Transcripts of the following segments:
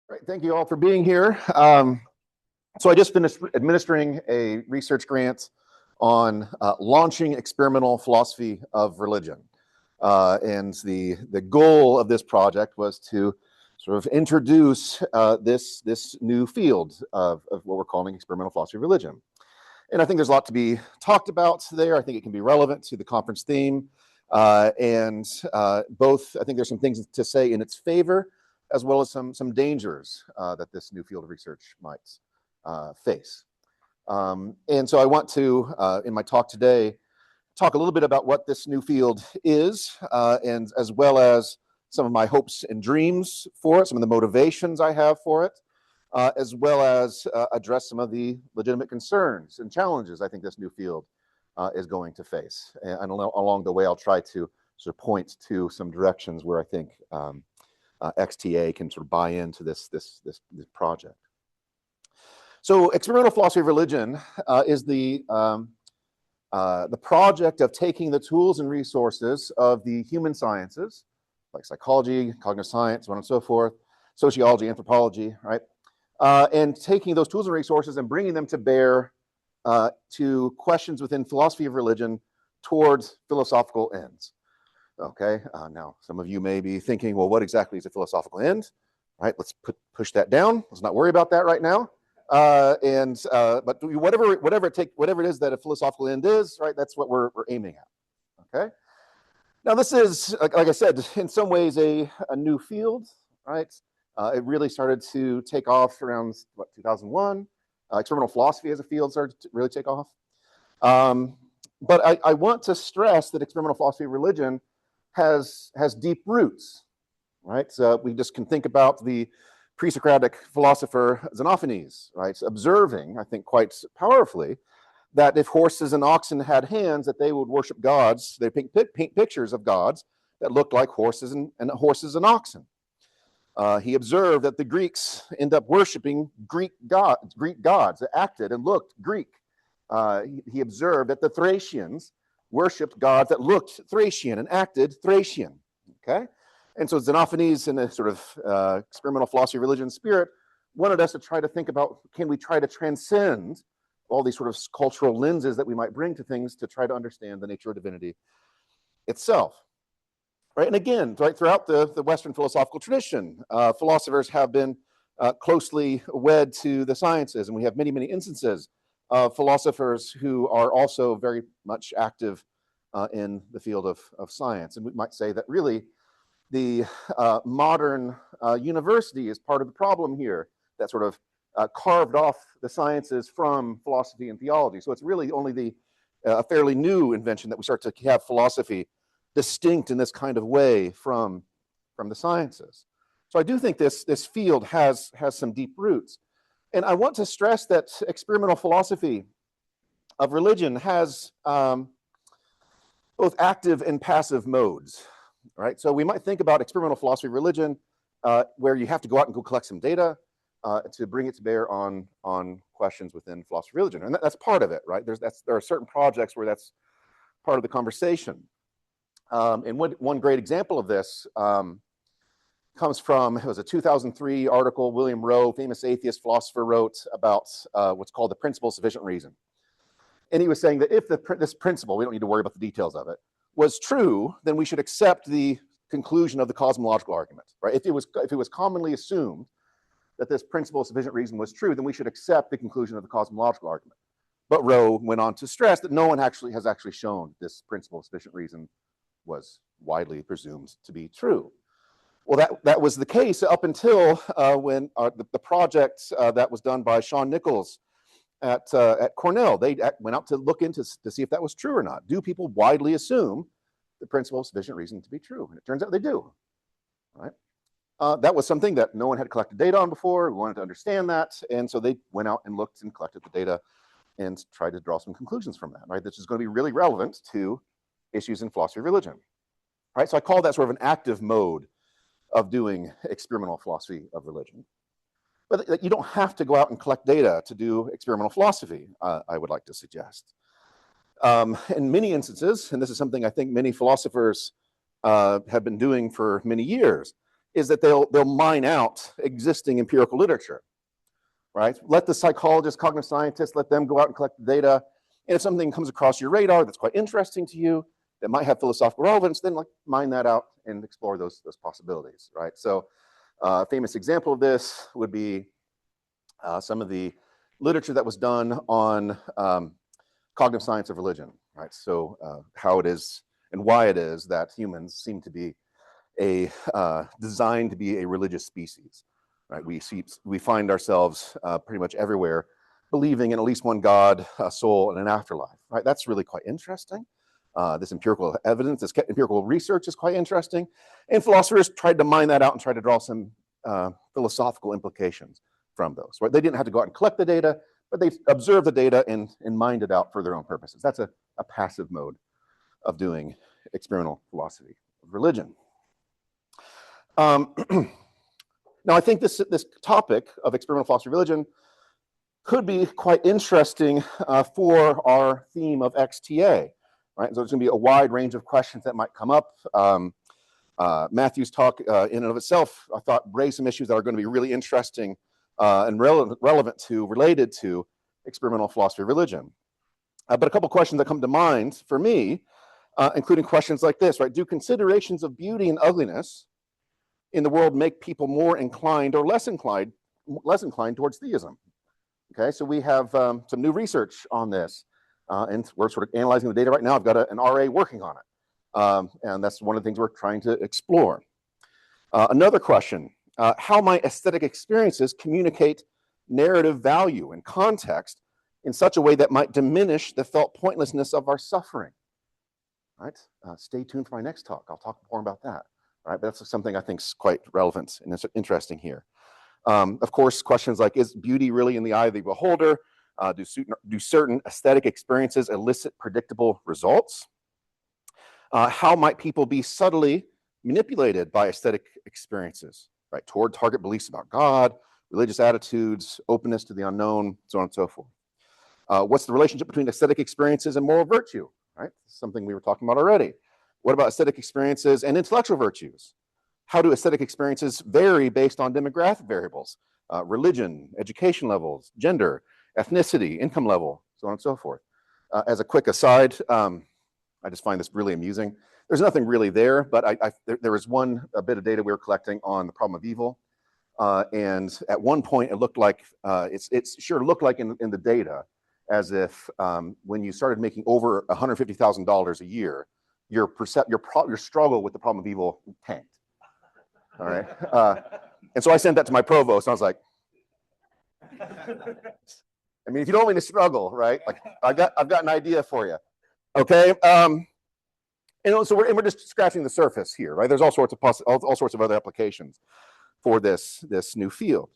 Right, thank you all for being here. So I just finished administering a research grant on launching experimental philosophy of religion. And the goal of this project was to sort of introduce this new field of what we're calling experimental philosophy of religion. And I think there's a lot to be talked about there. I think it can be relevant to the conference theme. Both, I think there's some things to say in its favor, as well as some dangers that this new field of research might face. And so I want to, in my talk today, talk a little bit about what this new field is, and as well as some of my hopes and dreams for it, some of the motivations I have for it, as well as address some of the legitimate concerns and challenges I think this new field is going to face. And along the way, I'll try to sort of point to some directions where I think XTA can sort of buy into this project. So experimental philosophy of religion is the project of taking the tools and resources of the human sciences, like psychology, cognitive science, so on and so forth, sociology, anthropology, right? And taking those tools and resources and bringing them to bear to questions within philosophy of religion towards philosophical ends. Okay, now some of you may be thinking, well, what exactly is a philosophical end? Right, let's push that down. Let's not worry about that right now. But whatever it is that a philosophical end is, right, that's what we're aiming at. Okay. Now this is, like I said, in some ways a new field, right? It really started to take off around 2001. Experimental philosophy as a field started to really take off. But I want to stress that experimental philosophy of religion has deep roots, right? So we just can think about the pre-Socratic philosopher Xenophanes, right? Observing, I think quite powerfully, that if horses and oxen had hands, that they would worship gods. They paint pictures of gods that looked like horses and oxen. He observed that the Greeks end up worshiping Greek gods that acted and looked Greek. He observed that the Thracians worshipped gods that looked Thracian and acted Thracian. Okay, and so Xenophanes, in a sort of experimental philosophy of religion spirit, wanted us to try to think about, can we try to transcend all these sort of cultural lenses that we might bring to things to try to understand the nature of divinity itself. Right, and again, right throughout the Western philosophical tradition, philosophers have been closely wed to the sciences, and we have many, many instances of philosophers who are also very much active in the field of science. And we might say that really the modern university is part of the problem here, that sort of carved off the sciences from philosophy and theology. So it's really only a fairly new invention that we start to have philosophy distinct in this kind of way from the sciences. So I do think this field has some deep roots. And I want to stress that experimental philosophy of religion has both active and passive modes, right? So we might think about experimental philosophy of religion where you have to go out and go collect some data to bring it to bear on questions within philosophy of religion. And that's part of it, right? There are certain projects where that's part of the conversation. And one great example of this comes from, it was a 2003 article William Rowe, famous atheist philosopher, wrote about what's called the principle of sufficient reason. And he was saying that if this principle, we don't need to worry about the details of it, was true, then we should accept the conclusion of the cosmological argument, right? If it was commonly assumed that this principle of sufficient reason was true, then we should accept the conclusion of the cosmological argument. But Rowe went on to stress that no one has actually shown this principle of sufficient reason was widely presumed to be true. Well, that was the case up until when the project that was done by Sean Nichols at Cornell, they went out to look into to see if that was true or not. Do people widely assume the principle of sufficient reason to be true? And it turns out they do. Right? That was something that no one had collected data on before. We wanted to understand that, and so they went out and looked and collected the data and tried to draw some conclusions from that. Right? This is going to be really relevant to issues in philosophy of religion. Right? So I call that sort of an active mode of doing experimental philosophy of religion. But you don't have to go out and collect data to do experimental philosophy, I would like to suggest. In many instances, and this is something I think many philosophers have been doing for many years, is that they'll mine out existing empirical literature, right? Let the psychologists, cognitive scientists, let them go out and collect the data. And if something comes across your radar that's quite interesting to you, that might have philosophical relevance, then like mine that out and explore those possibilities, right? So a famous example of this would be some of the literature that was done on cognitive science of religion, right? So how it is and why it is that humans seem to be designed to be a religious species, right? We find ourselves pretty much everywhere believing in at least one God, a soul, and an afterlife, right? That's really quite interesting. This empirical evidence, this empirical research is quite interesting. And philosophers tried to mine that out and try to draw some philosophical implications from those, right? They didn't have to go out and collect the data, but they observed the data and mined it out for their own purposes. That's a passive mode of doing experimental philosophy of religion. Now, I think this topic of experimental philosophy of religion could be quite interesting for our theme of XTA, right? So there's going to be a wide range of questions that might come up. Matthew's talk in and of itself, I thought, raised some issues that are going to be really interesting and related to experimental philosophy of religion. But a couple questions that come to mind for me, including questions like this, right? Do considerations of beauty and ugliness in the world make people more inclined or less inclined towards theism? Okay, so we have some new research on this, and we're sort of analyzing the data right now. I've got an RA working on it, and that's one of the things we're trying to explore. Another question, how might aesthetic experiences communicate narrative value and context in such a way that might diminish the felt pointlessness of our suffering? Right? Stay tuned for my next talk. I'll talk more about that. Right? But that's something I think is quite relevant and interesting here. Of course, questions like, is beauty really in the eye of the beholder? Do certain aesthetic experiences elicit predictable results? How might people be subtly manipulated by aesthetic experiences, right, toward target beliefs about God, religious attitudes, openness to the unknown, so on and so forth? What's the relationship between aesthetic experiences and moral virtue, right? Something we were talking about already. What about aesthetic experiences and intellectual virtues? How do aesthetic experiences vary based on demographic variables, religion, education levels, gender, ethnicity, income level, so on and so forth? As a quick aside, I just find this really amusing. There's nothing really there, but there was a bit of data we were collecting on the problem of evil. And at one point, it looked like, it sure looked like in the data as if when you started making over $150,000 a year, your struggle with the problem of evil tanked. All right. And so I sent that to my provost, and I was like, I mean, if you don't want me to struggle, right? Like, I've got an idea for you. Okay. And so we're just scratching the surface here, right? There's all sorts of other applications for this new field.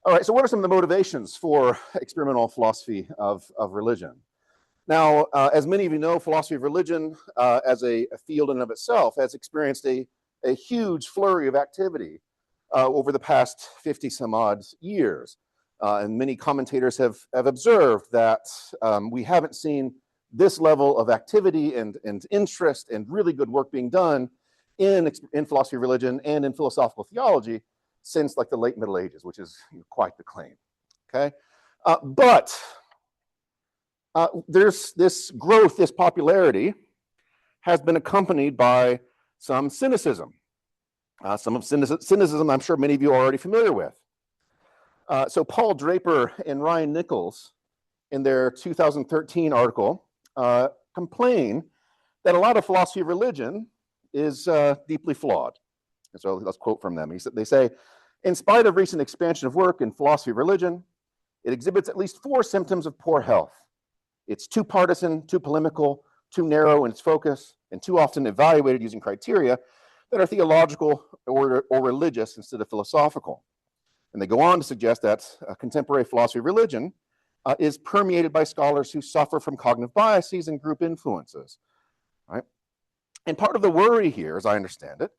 All right. So what are some of the motivations for experimental philosophy of religion? Now, as many of you know, philosophy of religion as a field in and of itself has experienced a huge flurry of activity over the past 50 some odd years. And many commentators have observed that we haven't seen this level of activity and interest and really good work being done in philosophy of religion and in philosophical theology since like the late Middle Ages, which is quite the claim. Okay, but there's this growth, this popularity has been accompanied by some cynicism. Some of cynicism I'm sure many of you are already familiar with. So Paul Draper and Ryan Nichols, in their 2013 article, complain that a lot of philosophy of religion is deeply flawed. And so let's quote from them. They say, in spite of recent expansion of work in philosophy of religion, it exhibits at least 4 symptoms of poor health. It's too partisan, too polemical, too narrow in its focus, and too often evaluated using criteria that are theological or religious instead of philosophical. And they go on to suggest that contemporary philosophy of religion is permeated by scholars who suffer from cognitive biases and group influences. Right? And part of the worry here, as I understand it,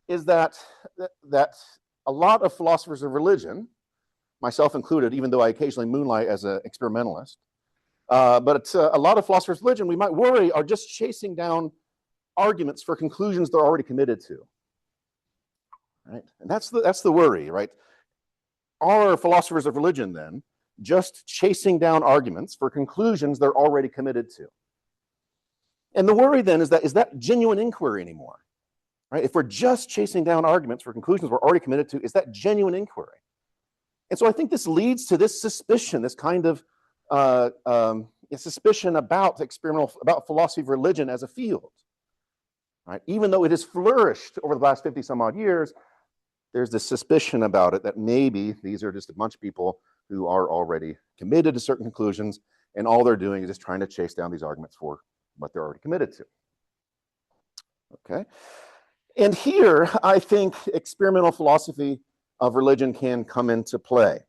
is that a lot of philosophers of religion, myself included, even though I occasionally moonlight as an experimentalist, but a lot of philosophers of religion, we might worry, are just chasing down arguments for conclusions they're already committed to. right? And that's the worry, right? Are philosophers of religion then just chasing down arguments for conclusions they're already committed to? And the worry then is that genuine inquiry anymore? Right? If we're just chasing down arguments for conclusions we're already committed to, is that genuine inquiry? And so I think this leads to this suspicion, this kind of suspicion about philosophy of religion as a field. Right? Even though it has flourished over the last 50 some odd years, there's this suspicion about it that maybe these are just a bunch of people who are already committed to certain conclusions, and all they're doing is just trying to chase down these arguments for what they're already committed to. Okay? And here, I think experimental philosophy of religion can come into play.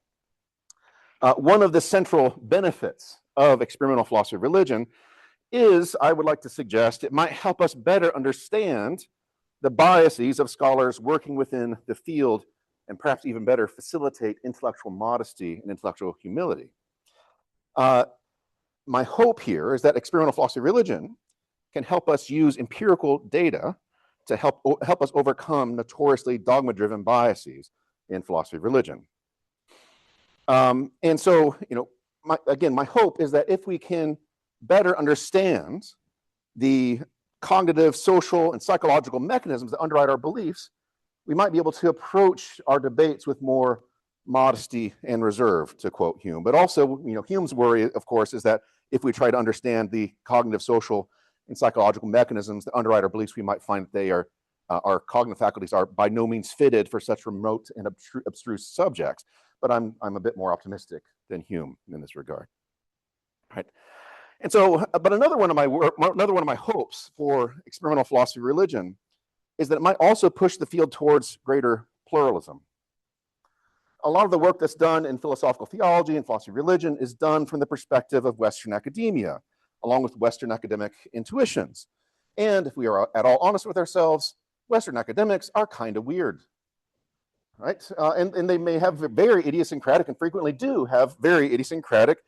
One of the central benefits of experimental philosophy of religion is, I would like to suggest, it might help us better understand the biases of scholars working within the field, and perhaps even better facilitate intellectual modesty and intellectual humility. My hope here is that experimental philosophy of religion can help us use empirical data to help us overcome notoriously dogma-driven biases in philosophy of religion. And so, my hope is that if we can better understand the cognitive, social, and psychological mechanisms that underwrite our beliefs, we might be able to approach our debates with more modesty and reserve, to quote Hume. But also, Hume's worry, of course, is that if we try to understand the cognitive, social, and psychological mechanisms that underwrite our beliefs, we might find that they are our cognitive faculties are by no means fitted for such remote and abstruse subjects. But I'm a bit more optimistic than Hume in this regard. Right? And so, but another one of my hopes for experimental philosophy of religion is that it might also push the field towards greater pluralism. A lot of the work that's done in philosophical theology and philosophy of religion is done from the perspective of Western academia, along with Western academic intuitions. And if we are at all honest with ourselves, Western academics are kind of weird, right? And they may have very idiosyncratic, and frequently do have very idiosyncratic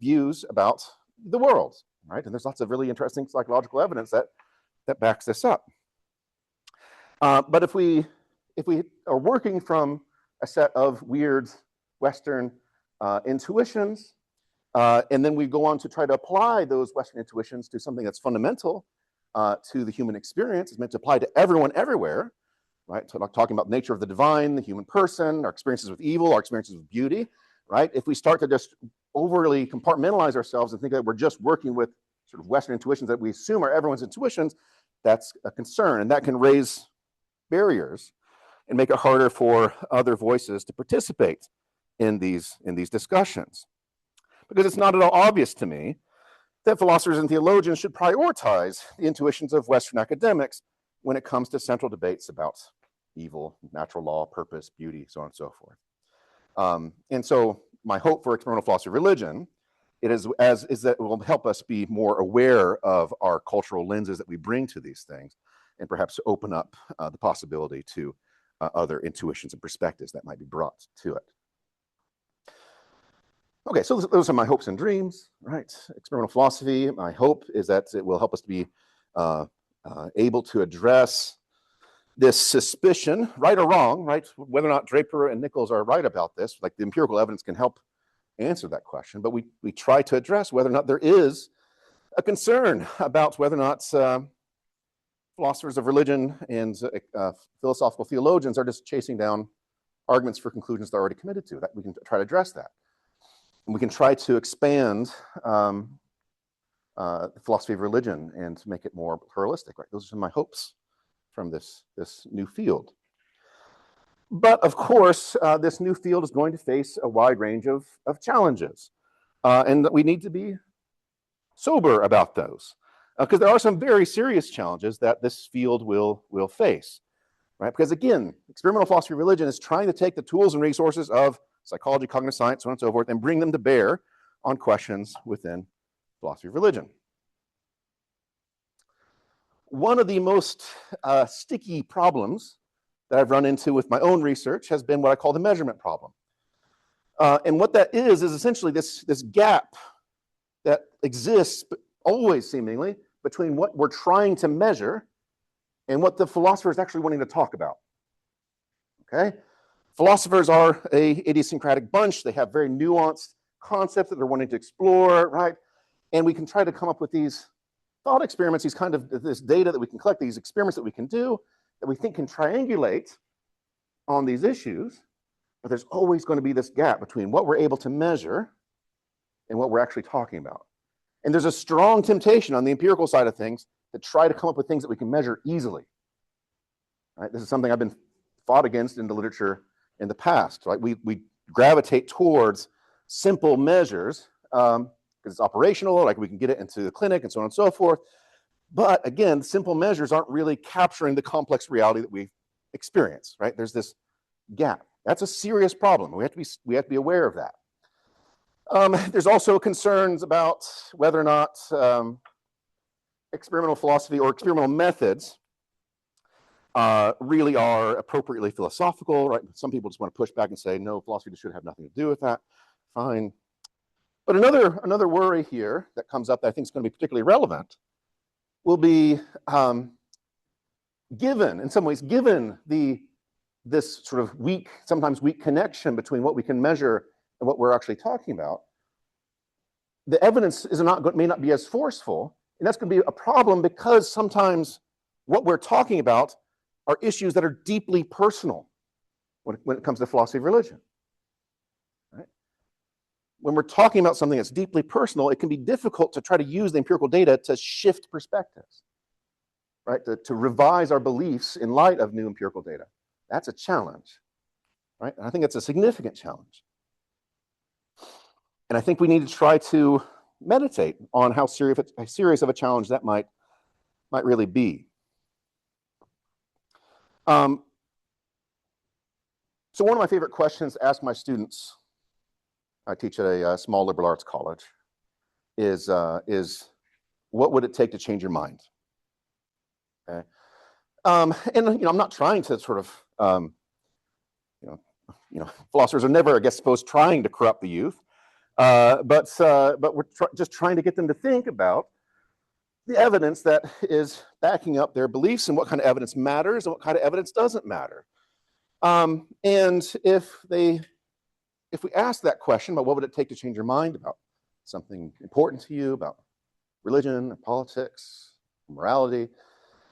views about the world, right? And there's lots of really interesting psychological evidence that backs this up. But if we are working from a set of weird Western intuitions, and then we go on to try to apply those Western intuitions to something that's fundamental to the human experience, is meant to apply to everyone everywhere, right? So talking about the nature of the divine, the human person, our experiences with evil, our experiences with beauty, right? If we start to just overly compartmentalize ourselves and think that we're just working with sort of Western intuitions that we assume are everyone's intuitions, that's a concern, and that can raise barriers and make it harder for other voices to participate in these discussions. Because it's not at all obvious to me that philosophers and theologians should prioritize the intuitions of Western academics when it comes to central debates about evil, natural law, purpose, beauty, so on and so forth. And so my hope for experimental philosophy of religion is that it will help us be more aware of our cultural lenses that we bring to these things, and perhaps open up the possibility to other intuitions and perspectives that might be brought to it. Okay, so those are my hopes and dreams, right? Experimental philosophy, my hope is that it will help us to be able to address this suspicion, right or wrong, right? Whether or not Draper and Nichols are right about this, like the empirical evidence can help answer that question, but we try to address whether or not there is a concern about whether or not philosophers of religion and philosophical theologians are just chasing down arguments for conclusions they're already committed to. That we can try to address that. And we can try to expand the philosophy of religion and make it more pluralistic, right? Those are my hopes from this new field. But of course, this new field is going to face a wide range of challenges. And we need to be sober about those. Because there are some very serious challenges that this field will face, right? Because again, experimental philosophy of religion is trying to take the tools and resources of psychology, cognitive science, so on and so forth, and bring them to bear on questions within philosophy of religion. One of the most sticky problems that I've run into with my own research has been what I call the measurement problem. And what that is essentially this gap that exists always seemingly between what we're trying to measure and what the philosopher is actually wanting to talk about. okay? Philosophers are a idiosyncratic bunch. They have very nuanced concepts that they're wanting to explore, right? And we can try to come up with these thought experiments, these kind of this data that we can collect, these experiments that we can do, that we think can triangulate on these issues, but there's always going to be this gap between what we're able to measure and what we're actually talking about. And there's a strong temptation on the empirical side of things to try to come up with things that we can measure easily. Right? This is something I've been fought against in the literature in the past. Right? We gravitate towards simple measures because it's operational, like we can get it into the clinic and so on and so forth. But again, simple measures aren't really capturing the complex reality that we experience. Right? There's this gap. That's a serious problem. We have to be aware of that. There's also concerns about whether or not experimental philosophy or experimental methods really are appropriately philosophical, right? Some people just want to push back and say, no, philosophy should have nothing to do with that. Fine. But another worry here that comes up that I think is going to be particularly relevant will be given this sort of sometimes weak connection between what we can measure and what we're actually talking about, the evidence may not be as forceful, and that's going to be a problem because sometimes what we're talking about are issues that are deeply personal when it comes to philosophy of religion. Right? When we're talking about something that's deeply personal, it can be difficult to try to use the empirical data to shift perspectives, right? To revise our beliefs in light of new empirical data. That's a challenge, right? And I think it's a significant challenge. And I think we need to try to meditate on how serious of a challenge that might really be. So one of my favorite questions to ask my students, I teach at a small liberal arts college, is what would it take to change your mind? Okay. And I'm not trying to sort of philosophers are never, I guess, supposed trying to corrupt the youth, but we're just trying to get them to think about the evidence that is backing up their beliefs and what kind of evidence matters and what kind of evidence doesn't matter. And if we ask that question about what would it take to change your mind about something important to you, about religion, politics, morality,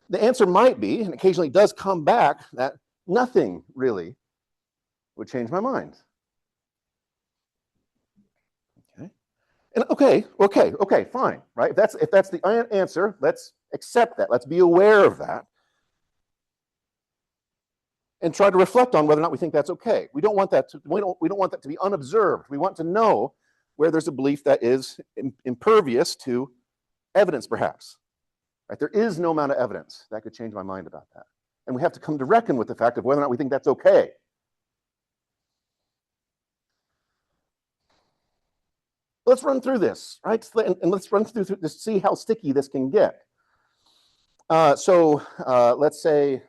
the answer might be, and occasionally does come back, that nothing really would change my mind. Okay, and okay, fine, right? If that's the answer, let's accept that. Let's be aware of that, and try to reflect on whether or not we think that's okay. We don't want that to be unobserved. We want to know where there's a belief that is impervious to evidence, perhaps. Right? There is no amount of evidence that could change my mind about that. And we have to come to reckon with the fact of whether or not we think that's okay. Let's run through this, right? And let's run through this to see how sticky this can get. So let's say,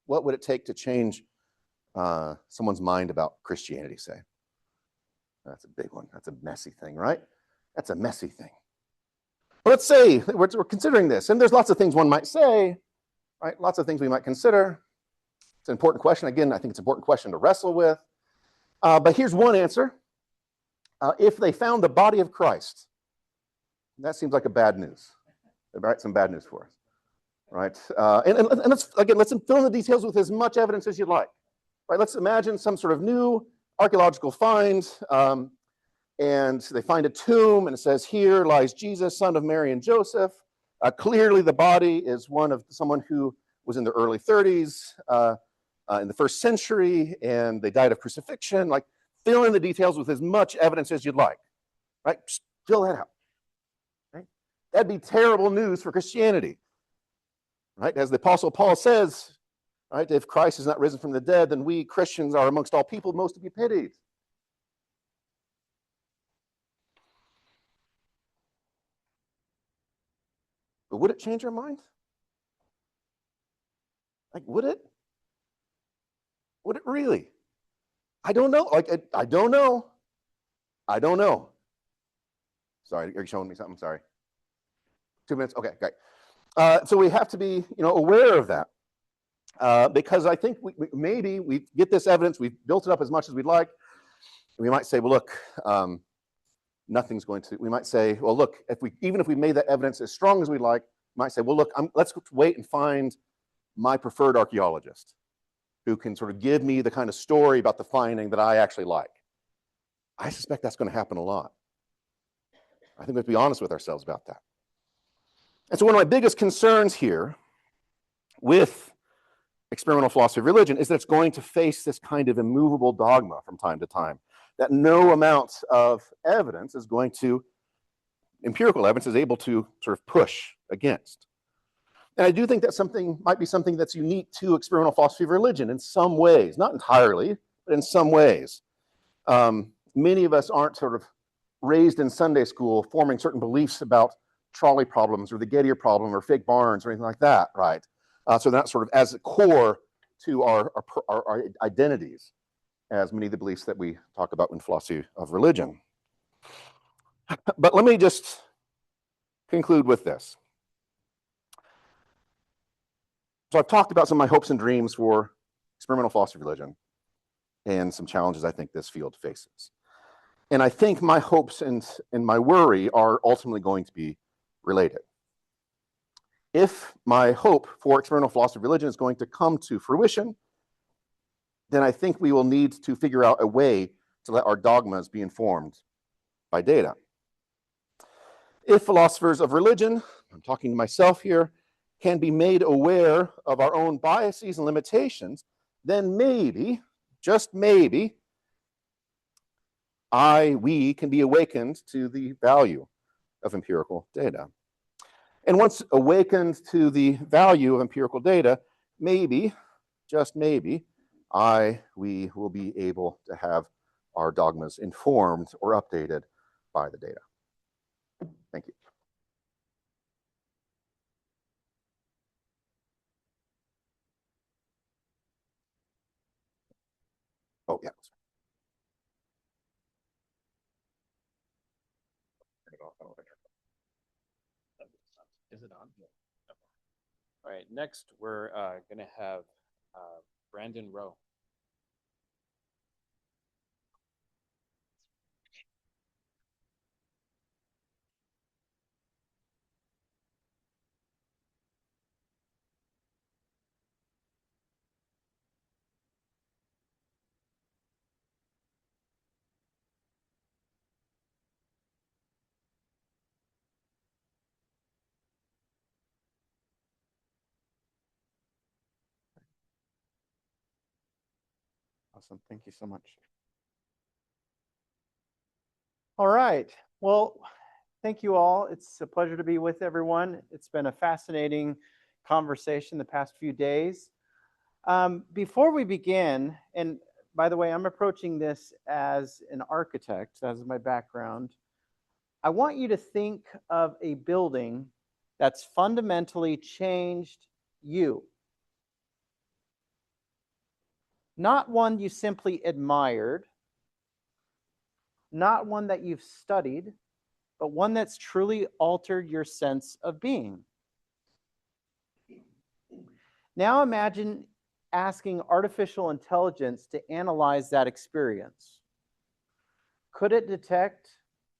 what would it take to change someone's mind about Christianity, say? That's a big one. That's a messy thing, right? That's a messy thing. But let's say we're considering this, and there's lots of things one might say, right? Lots of things we might consider. It's an important question. Again, I think it's an important question to wrestle with. But here's one answer. If they found the body of Christ, that seems like a bad news, right? Some bad news for us, right? And let's fill in the details with as much evidence as you'd like, right? Let's imagine some sort of new archaeological find, and they find a tomb, and it says, here lies Jesus, son of Mary and Joseph. Clearly, the body is one of someone who was in the early 30s, in the first century, and they died of crucifixion. Like, fill in the details with as much evidence as you'd like, right? Just fill that out, right? That'd be terrible news for Christianity, right? As the Apostle Paul says, right? If Christ is not risen from the dead, then we Christians are amongst all people most to be pitied. But would it change our mind? Like, would it? Would it really? I don't know. I don't know. I don't know. Sorry, are you showing me something? Sorry. 2 minutes? Okay, great. So we have to be, aware of that. Because I think maybe we get this evidence, we've built it up as much as we'd like. We might say, well, look, nothing's going to, we might say, well, look, even if we made that evidence as strong as we'd like, we might say, well, look, let's wait and find my preferred archaeologist who can sort of give me the kind of story about the finding that I actually like. I suspect that's going to happen a lot. I think we have to be honest with ourselves about that. And so one of my biggest concerns here with experimental philosophy of religion is that it's going to face this kind of immovable dogma from time to time, that no amount of evidence is going to, empirical evidence is able to sort of push against. And I do think that might be something that's unique to experimental philosophy of religion in some ways, not entirely, but in some ways. Many of us aren't sort of raised in Sunday school forming certain beliefs about trolley problems or the Gettier problem or fake barns or anything like that, right? So they're not sort of as a core to our identities as many of the beliefs that we talk about in philosophy of religion. But let me just conclude with this. So I've talked about some of my hopes and dreams for experimental philosophy of religion and some challenges I think this field faces. And I think my hopes and my worry are ultimately going to be related. If my hope for experimental philosophy of religion is going to come to fruition, then I think we will need to figure out a way to let our dogmas be informed by data. If philosophers of religion, I'm talking to myself here, can be made aware of our own biases and limitations, then maybe, just maybe, we can be awakened to the value of empirical data. And once awakened to the value of empirical data, maybe, just maybe, we will be able to have our dogmas informed or updated by the data. Thank you. Oh, yeah. Is it on? All right, next we're going to have Brandon Rowe. Awesome. Thank you so much. All right. Well, thank you all. It's a pleasure to be with everyone. It's been a fascinating conversation the past few days. Before we begin, and by the way, I'm approaching this as an architect, as my background. I want you to think of a building that's fundamentally changed you. Not one you simply admired, not one that you've studied, but one that's truly altered your sense of being. Now imagine asking artificial intelligence to analyze that experience. Could it detect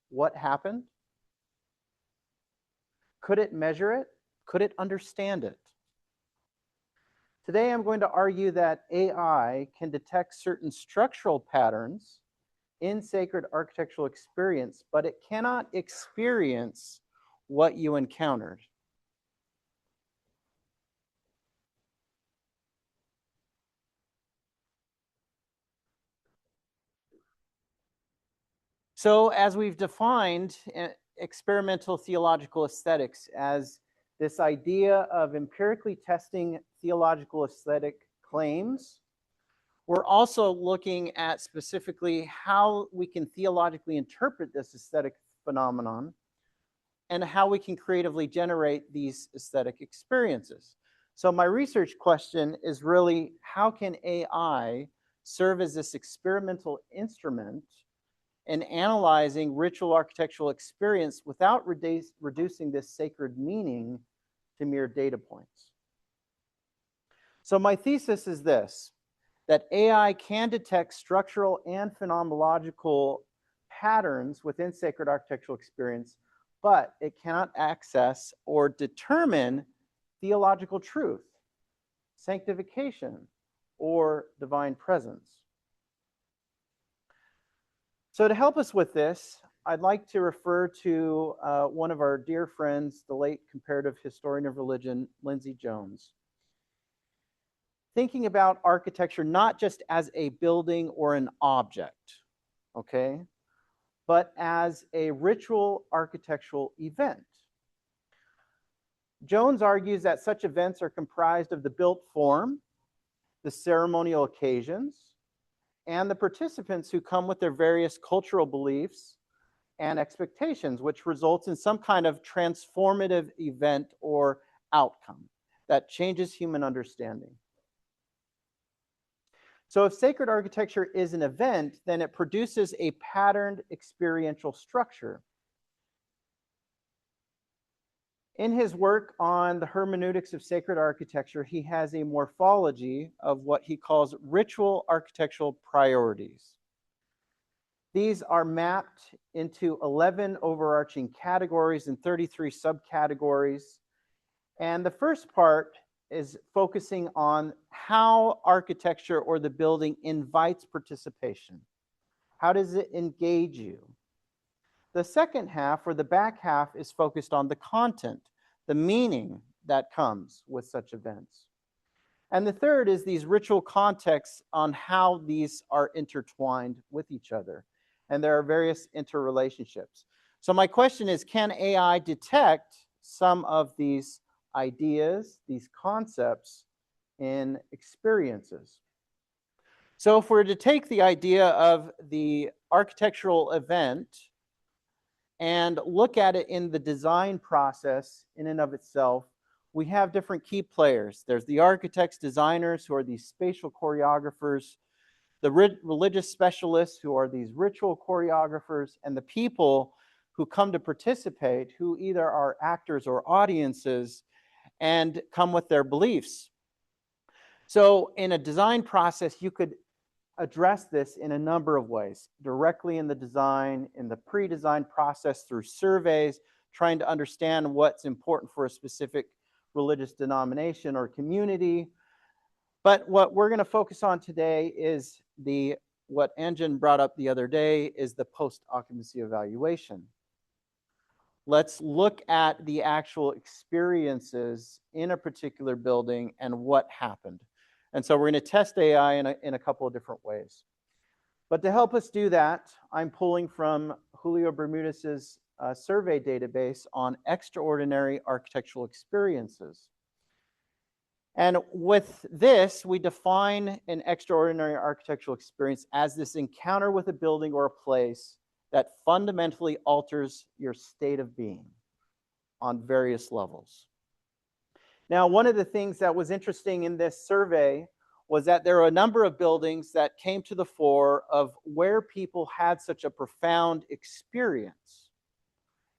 what happened? Could it measure it? Could it understand it? Today, I'm going to argue that AI can detect certain structural patterns in sacred architectural experience, but it cannot experience what you encountered. So, as we've defined experimental theological aesthetics as this idea of empirically testing theological aesthetic claims, we're also looking at specifically how we can theologically interpret this aesthetic phenomenon and how we can creatively generate these aesthetic experiences. So my research question is really, how can AI serve as this experimental instrument in analyzing ritual architectural experience without reducing this sacred meaning to mere data points? So my thesis is this, that AI can detect structural and phenomenological patterns within sacred architectural experience, but it cannot access or determine theological truth, sanctification, or divine presence. So to help us with this, I'd like to refer to one of our dear friends, the late comparative historian of religion, Lindsay Jones. Thinking about architecture not just as a building or an object, okay, but as a ritual architectural event. Jones argues that such events are comprised of the built form, the ceremonial occasions, and the participants who come with their various cultural beliefs and expectations, which results in some kind of transformative event or outcome that changes human understanding. So if sacred architecture is an event, then it produces a patterned experiential structure. In his work on the hermeneutics of sacred architecture, he has a morphology of what he calls ritual architectural priorities. These are mapped into 11 overarching categories and 33 subcategories. And the first part is focusing on how architecture or the building invites participation. How does it engage you? The second half, or the back half, is focused on the content, the meaning that comes with such events. And the third is these ritual contexts on how these are intertwined with each other. And there are various interrelationships. So my question is, can AI detect some of these ideas, these concepts in experiences? So if we're to take the idea of the architectural event and look at it in the design process in and of itself, we have different key players. There's the architects, designers, who are these spatial choreographers, the religious specialists, who are these ritual choreographers, and the people who come to participate, who either are actors or audiences and come with their beliefs. So in a design process, you could address this in a number of ways, directly in the design, in the pre-design process through surveys, trying to understand what's important for a specific religious denomination or community. But what we're going to focus on today is what Anjan brought up the other day, is the post-occupancy evaluation. Let's look at the actual experiences in a particular building and what happened. And so we're going to test AI in a couple of different ways. But to help us do that, I'm pulling from Julio Bermudez's survey database on extraordinary architectural experiences. And with this, we define an extraordinary architectural experience as this encounter with a building or a place that fundamentally alters your state of being on various levels. Now, one of the things that was interesting in this survey was that there are a number of buildings that came to the fore of where people had such a profound experience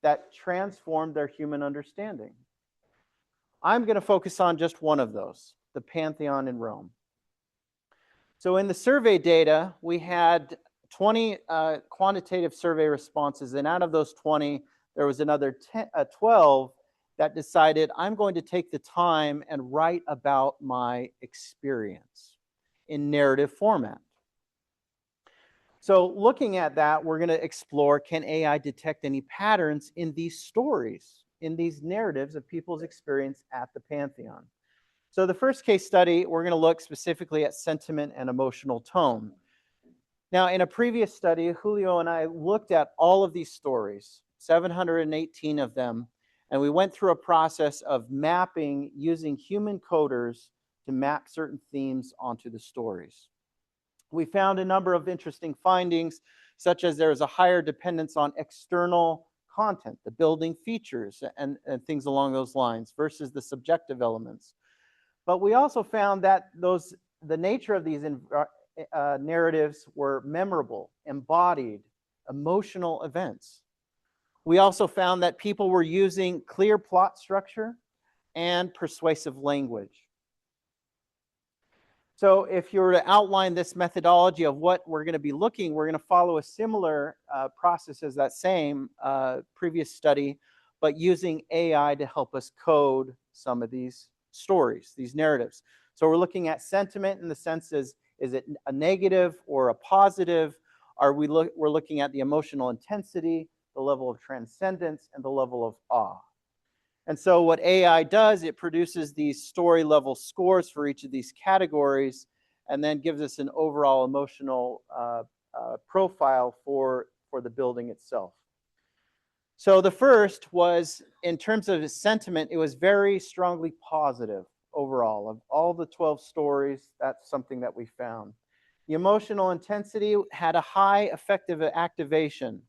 that transformed their human understanding. I'm going to focus on just one of those, the Pantheon in Rome. So in the survey data, we had 20 quantitative survey responses, and out of those 20, there was another 12 that decided, I'm going to take the time and write about my experience in narrative format. So looking at that, we're going to explore, can AI detect any patterns in these stories, in these narratives of people's experience at the Pantheon? So the first case study, we're going to look specifically at sentiment and emotional tone. Now, in a previous study, Julio and I looked at all of these stories, 718 of them, and we went through a process of mapping using human coders to map certain themes onto the stories. We found a number of interesting findings, such as there is a higher dependence on external content, the building features and things along those lines, versus the subjective elements. But we also found that the nature of these narratives were memorable, embodied, emotional events. We also found that people were using clear plot structure and persuasive language. So if you were to outline this methodology of what we're going to be looking, we're going to follow a similar process as that same previous study, but using AI to help us code some of these stories, these narratives. So we're looking at sentiment in the sense is it a negative or a positive? We're looking at the emotional intensity, the level of transcendence, and the level of awe. And so what AI does, it produces these story level scores for each of these categories, and then gives us an overall emotional profile for the building itself. So the first was, in terms of its sentiment, it was very strongly positive overall. Of all the 12 stories, that's something that we found. The emotional intensity had a high effective activation.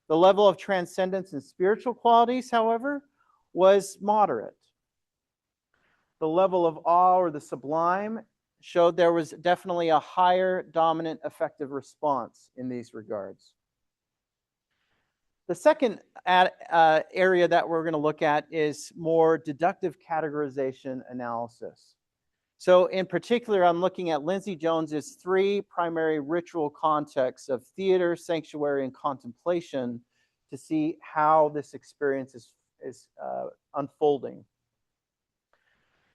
The level of transcendence and spiritual qualities, however, was moderate. The level of awe or the sublime showed there was definitely a higher dominant effective response in these regards. The second area that we're going to look at is more deductive categorization analysis. So in particular, I'm looking at Lindsay Jones's 3 primary ritual contexts of theater, sanctuary, and contemplation to see how this experience is unfolding.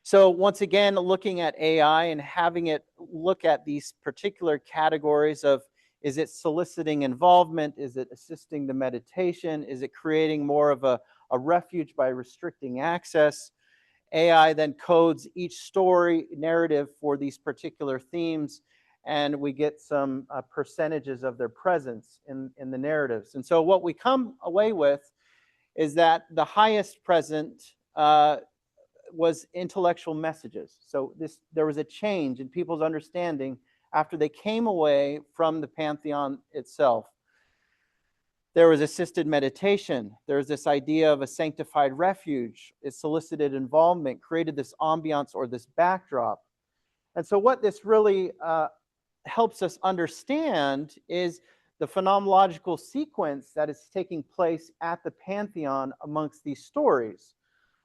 So once again, looking at AI and having it look at these particular categories of, is it soliciting involvement? Is it assisting the meditation? Is it creating more of a refuge by restricting access? AI then codes each story narrative for these particular themes, and we get some percentages of their presence in the narratives. And so what we come away with is that the highest present was intellectual messages. So there was a change in people's understanding after they came away from the pantheon itself. There was assisted meditation. There's this idea of a sanctified refuge. It solicited involvement, created this ambiance or this backdrop. And so what this really helps us understand is the phenomenological sequence that is taking place at the pantheon amongst these stories.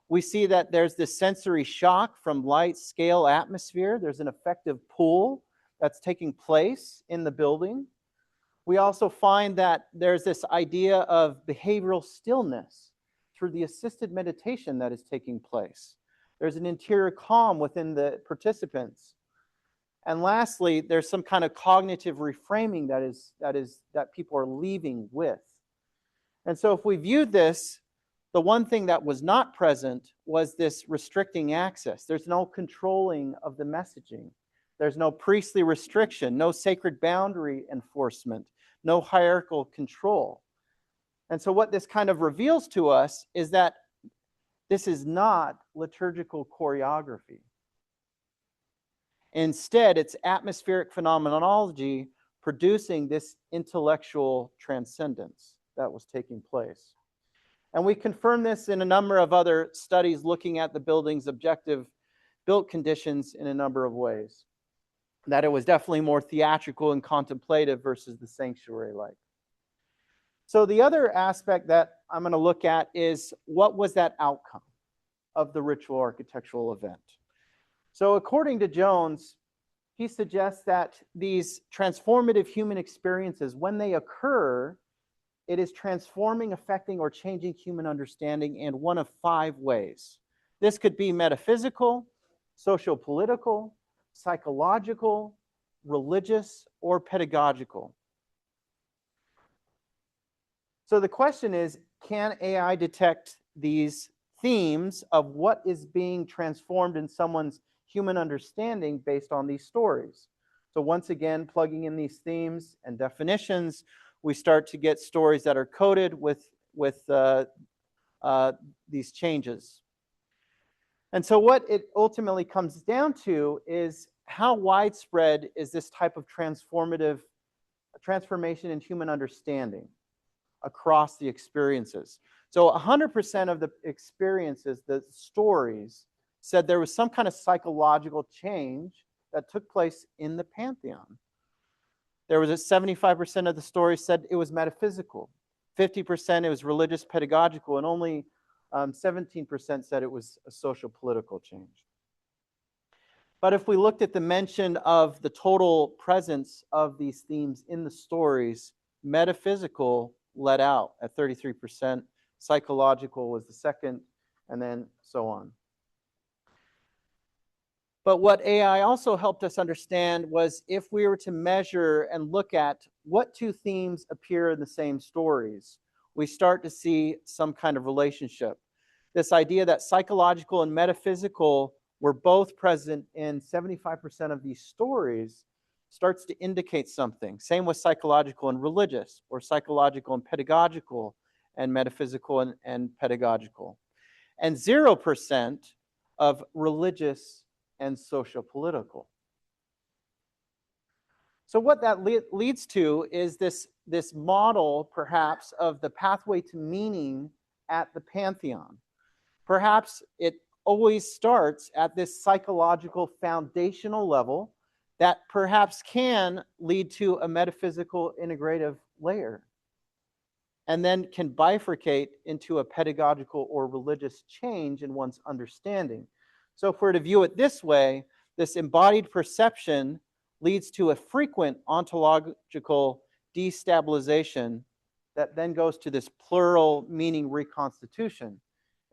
We see that there's this sensory shock from light, scale, atmosphere. There's an effective pull that's taking place in the building. We also find that there's this idea of behavioral stillness through the assisted meditation that is taking place. There's an interior calm within the participants. And lastly, there's some kind of cognitive reframing that people are leaving with. And so if we viewed this, the one thing that was not present was this restricting access. There's no controlling of the messaging. There's no priestly restriction, no sacred boundary enforcement, no hierarchical control. And so what this kind of reveals to us is that this is not liturgical choreography. Instead, it's atmospheric phenomenology producing this intellectual transcendence that was taking place. And we confirm this in a number of other studies looking at the building's objective built conditions in a number of ways. That it was definitely more theatrical and contemplative versus the sanctuary-like. So the other aspect that I'm going to look at is, what was that outcome of the ritual architectural event? So according to Jones, he suggests that these transformative human experiences, when they occur, it is transforming, affecting, or changing human understanding in one of 5 ways. This could be metaphysical, socio-political, psychological, religious, or pedagogical. So the question is, can AI detect these themes of what is being transformed in someone's human understanding based on these stories? So once again, plugging in these themes and definitions, we start to get stories that are coded with these changes. And so what it ultimately comes down to is, how widespread is this type of transformation in human understanding across the experiences? So 100% of the experiences, the stories, said there was some kind of psychological change that took place in the pantheon. There was 75% of the stories said it was metaphysical, 50% it was religious pedagogical, and only 17% said it was a social political change. But if we looked at the mention of the total presence of these themes in the stories, metaphysical led out at 33%, psychological was the second, and then so on. But what AI also helped us understand was if we were to measure and look at what two themes appear in the same stories, we start to see some kind of relationship. This idea that psychological and metaphysical were both present in 75% of these stories starts to indicate something. Same with psychological and religious, or psychological and pedagogical, and metaphysical and pedagogical. And 0% of religious and socio-political. So what that leads to is this model, perhaps, of the pathway to meaning at the pantheon. Perhaps it always starts at this psychological foundational level that perhaps can lead to a metaphysical integrative layer, and then can bifurcate into a pedagogical or religious change in one's understanding. So if we're to view it this way, this embodied perception leads to a frequent ontological destabilization that then goes to this plural meaning reconstitution.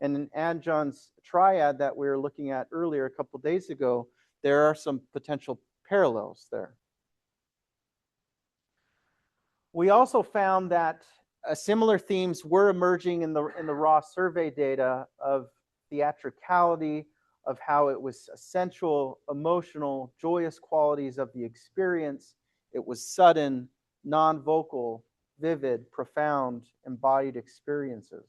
And in Adjohn's triad that we were looking at earlier a couple of days ago, there are some potential parallels there. We also found that similar themes were emerging in the raw survey data of theatricality, of how it was essential, emotional, joyous qualities of the experience. It was sudden, non-vocal, vivid, profound, embodied experiences.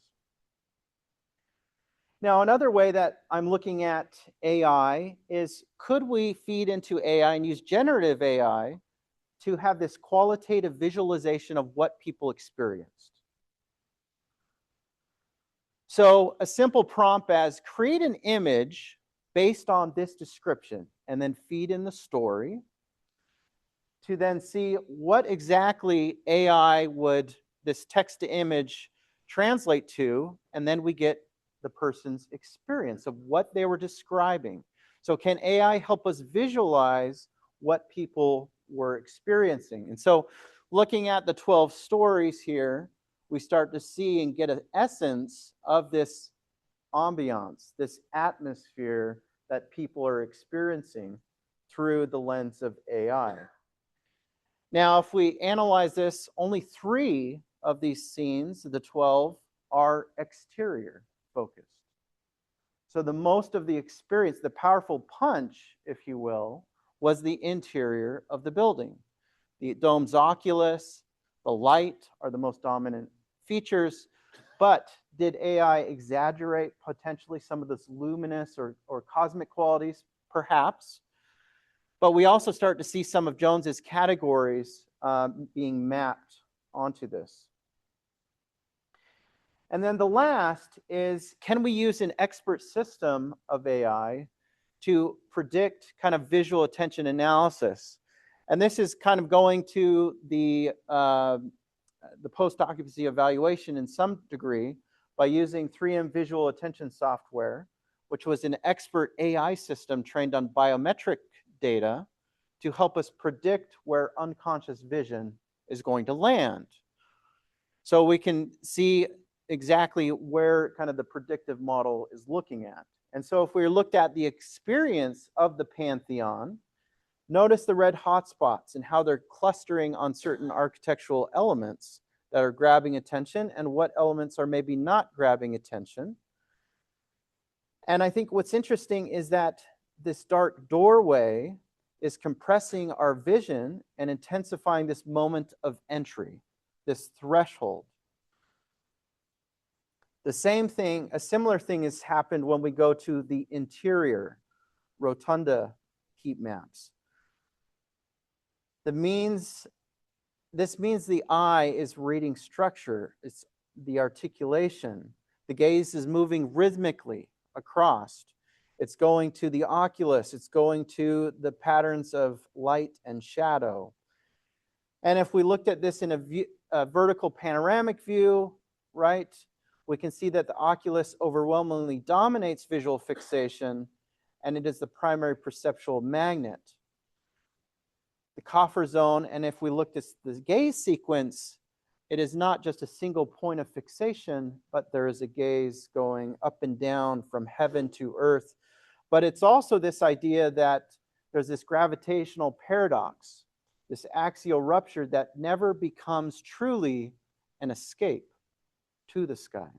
Now, another way that I'm looking at AI is, could we feed into AI and use generative AI to have this qualitative visualization of what people experienced? So a simple prompt as create an image based on this description and then feed in the story to then see what exactly AI would this text to image translate to, and then we get the person's experience of what they were describing. So can AI help us visualize what people were experiencing? And so looking at the 12 stories here, we start to see and get an essence of this ambiance, this atmosphere that people are experiencing through the lens of AI. Now, if we analyze this, only 3 of these scenes, the 12, are exterior focused. So the most of the experience, the powerful punch, if you will, was the interior of the building. The dome's oculus, the light are the most dominant features, but did AI exaggerate potentially some of this luminous or cosmic qualities? Perhaps. But we also start to see some of Jones's categories being mapped onto this. And then the last is, can we use an expert system of AI to predict kind of visual attention analysis? And this is kind of going to the post-occupancy evaluation in some degree by using 3M visual attention software, which was an expert AI system trained on biometric data to help us predict where unconscious vision is going to land. So we can see exactly where kind of the predictive model is looking at. And so if we looked at the experience of the Pantheon, notice the red hotspots and how they're clustering on certain architectural elements that are grabbing attention and what elements are maybe not grabbing attention. And I think what's interesting is that this dark doorway is compressing our vision and intensifying this moment of entry, this threshold. The same thing, a similar thing has happened when we go to the interior rotunda heat maps. This means the eye is reading structure, it's the articulation. The gaze is moving rhythmically across. It's going to the oculus, it's going to the patterns of light and shadow. And if we looked at this in a vertical panoramic view, right, we can see that the oculus overwhelmingly dominates visual fixation, and it is the primary perceptual magnet. The coffer zone, and if we looked at the gaze sequence, it is not just a single point of fixation, but there is a gaze going up and down from heaven to earth. But it's also this idea that there's this gravitational paradox, this axial rupture that never becomes truly an escape to the sky.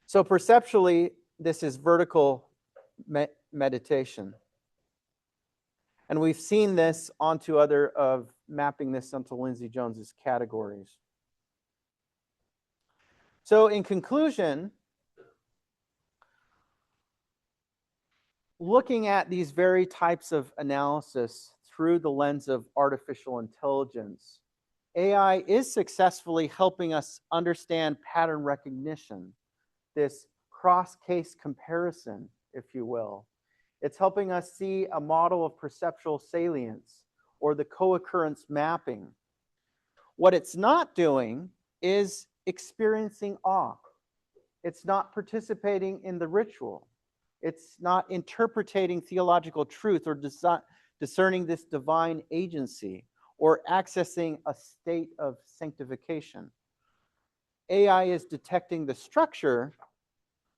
So perceptually, this is vertical meditation. And we've seen this onto other of mapping this onto Lindsay Jones's categories. So in conclusion, looking at these very types of analysis through the lens of artificial intelligence, AI is successfully helping us understand pattern recognition, this cross-case comparison, if you will. It's helping us see a model of perceptual salience or the co-occurrence mapping. What it's not doing is experiencing awe. It's not participating in the ritual. It's not interpreting theological truth or discerning this divine agency or accessing a state of sanctification. AI is detecting the structure,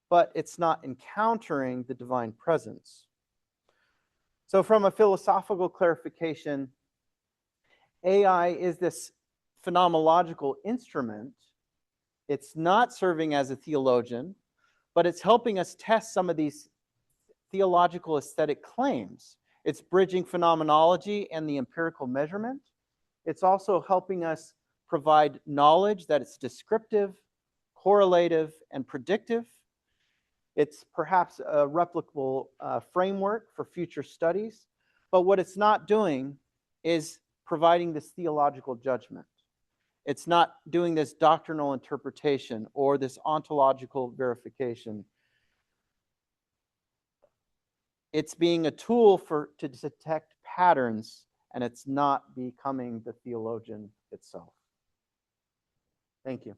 but it's not encountering the divine presence. So from a philosophical clarification, AI is this phenomenological instrument. It's not serving as a theologian, but it's helping us test some of these theological aesthetic claims. It's bridging phenomenology and the empirical measurement. It's also helping us provide knowledge that it's descriptive, correlative, and predictive. It's perhaps a replicable framework for future studies, but what it's not doing is providing this theological judgment. It's not doing this doctrinal interpretation or this ontological verification. It's being a tool to detect patterns, and it's not becoming the theologian itself. Thank you.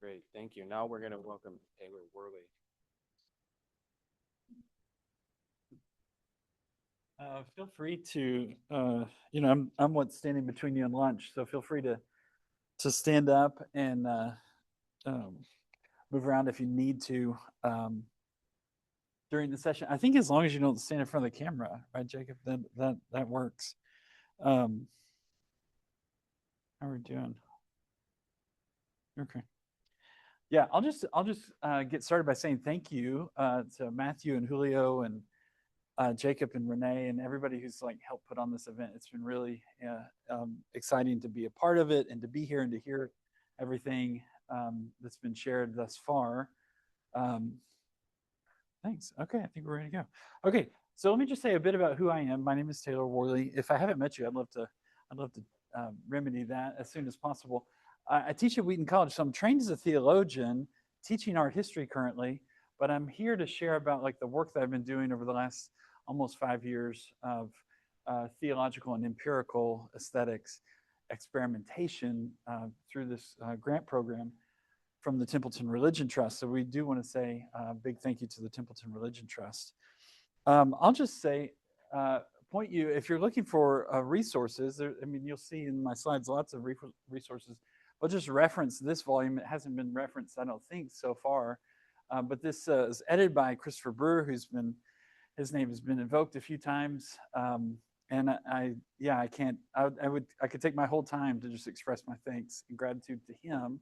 Great, thank you. Now we're going to welcome Taylor Worley. Feel free to, I'm what's standing between you and lunch, so feel free to stand up and move around if you need to during the session. I think as long as you don't stand in front of the camera, right, Jacob? That works. How are we doing? Okay. Yeah, I'll just get started by saying thank you to Matthew and Julio and Jacob and Renee and everybody who's helped put on this event. It's been really exciting to be a part of it and to be here and to hear everything that's been shared thus far. Thanks. Okay, I think we're ready to go. Okay, so let me just say a bit about who I am. My name is Taylor Worley. If I haven't met you, I'd love to remedy that as soon as possible. I teach at Wheaton College, so I'm trained as a theologian, teaching art history currently, but I'm here to share about the work that I've been doing over the last almost 5 years of theological and empirical aesthetics experimentation through this grant program from the Templeton Religion Trust. So we do want to say a big thank you to the Templeton Religion Trust. I'll just say, point you, if you're looking for resources, you'll see in my slides lots of resources. I'll just reference this volume. It hasn't been referenced, I don't think, so far. But this is edited by Christopher Brewer, his name has been invoked a few times. And I could take my whole time to just express my thanks and gratitude to him.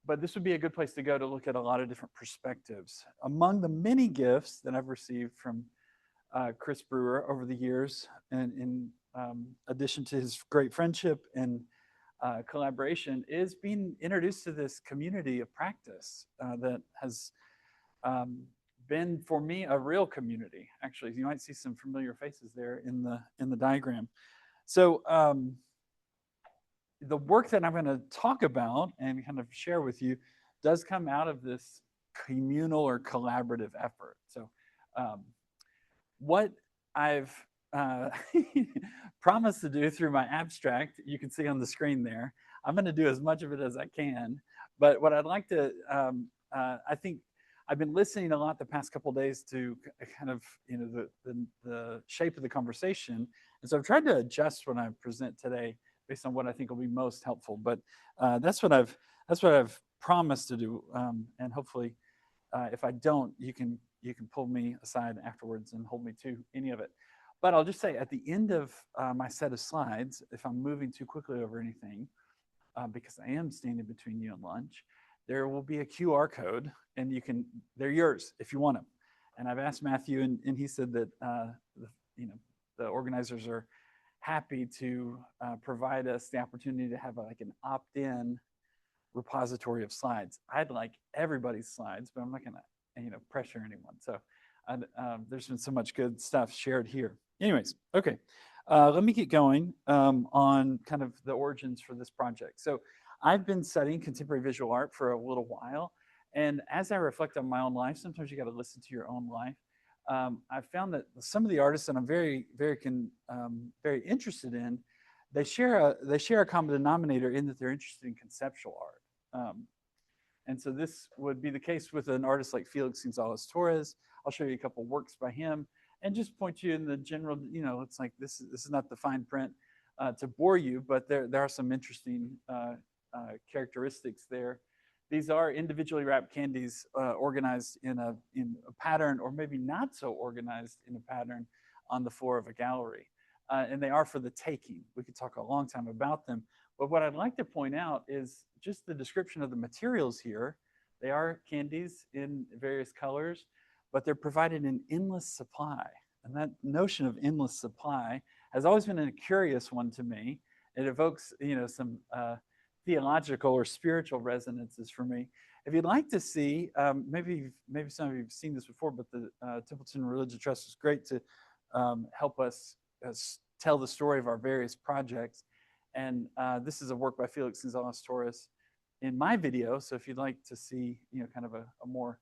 But this would be a good place to go to look at a lot of different perspectives. Among the many gifts that I've received from Chris Brewer over the years, and in addition to his great friendship and collaboration, is being introduced to this community of practice that has been for me a real community. Actually, you might see some familiar faces there in the diagram. So the work that I'm going to talk about and kind of share with you does come out of this communal or collaborative effort. So what I've promised to do through my abstract, you can see on the screen there. I'm going to do as much of it as I can. But what I'd like to, I think I've been listening a lot the past couple of days to kind of, the shape of the conversation. And so I've tried to adjust when I present today based on what I think will be most helpful. But that's what I've promised to do. And hopefully, if I don't, you can pull me aside afterwards and hold me to any of it. But I'll just say at the end of my set of slides, if I'm moving too quickly over anything, because I am standing between you and lunch, there will be a QR code, and they're yours if you want them. And I've asked Matthew, and he said that the organizers are happy to provide us the opportunity to have like an opt-in repository of slides. I'd like everybody's slides, but I'm not going to pressure anyone. So there's been so much good stuff shared here. Anyways, okay. Let me get going on kind of the origins for this project. So I've been studying contemporary visual art for a little while. And as I reflect on my own life, sometimes you got to listen to your own life. I've found that some of the artists that I'm very interested in, they share a common denominator in that they're interested in conceptual art. And so this would be the case with an artist like Felix Gonzalez Torres. I'll show you a couple works by him and just point you in the general, it's like this is not the fine print to bore you, but there are some interesting characteristics there. These are individually wrapped candies organized in a pattern, or maybe not so organized in a pattern on the floor of a gallery. And they are for the taking. We could talk a long time about them. But what I'd like to point out is just the description of the materials here. They are candies in various colors, but they're provided in endless supply. And that notion of endless supply has always been a curious one to me. It evokes, some theological or spiritual resonances for me. If you'd like to see, maybe some of you have seen this before, but the Templeton Religious Trust is great to help us tell the story of our various projects. And this is a work by Felix Gonzalez Torres in my video. So if you'd like to see, kind of a more,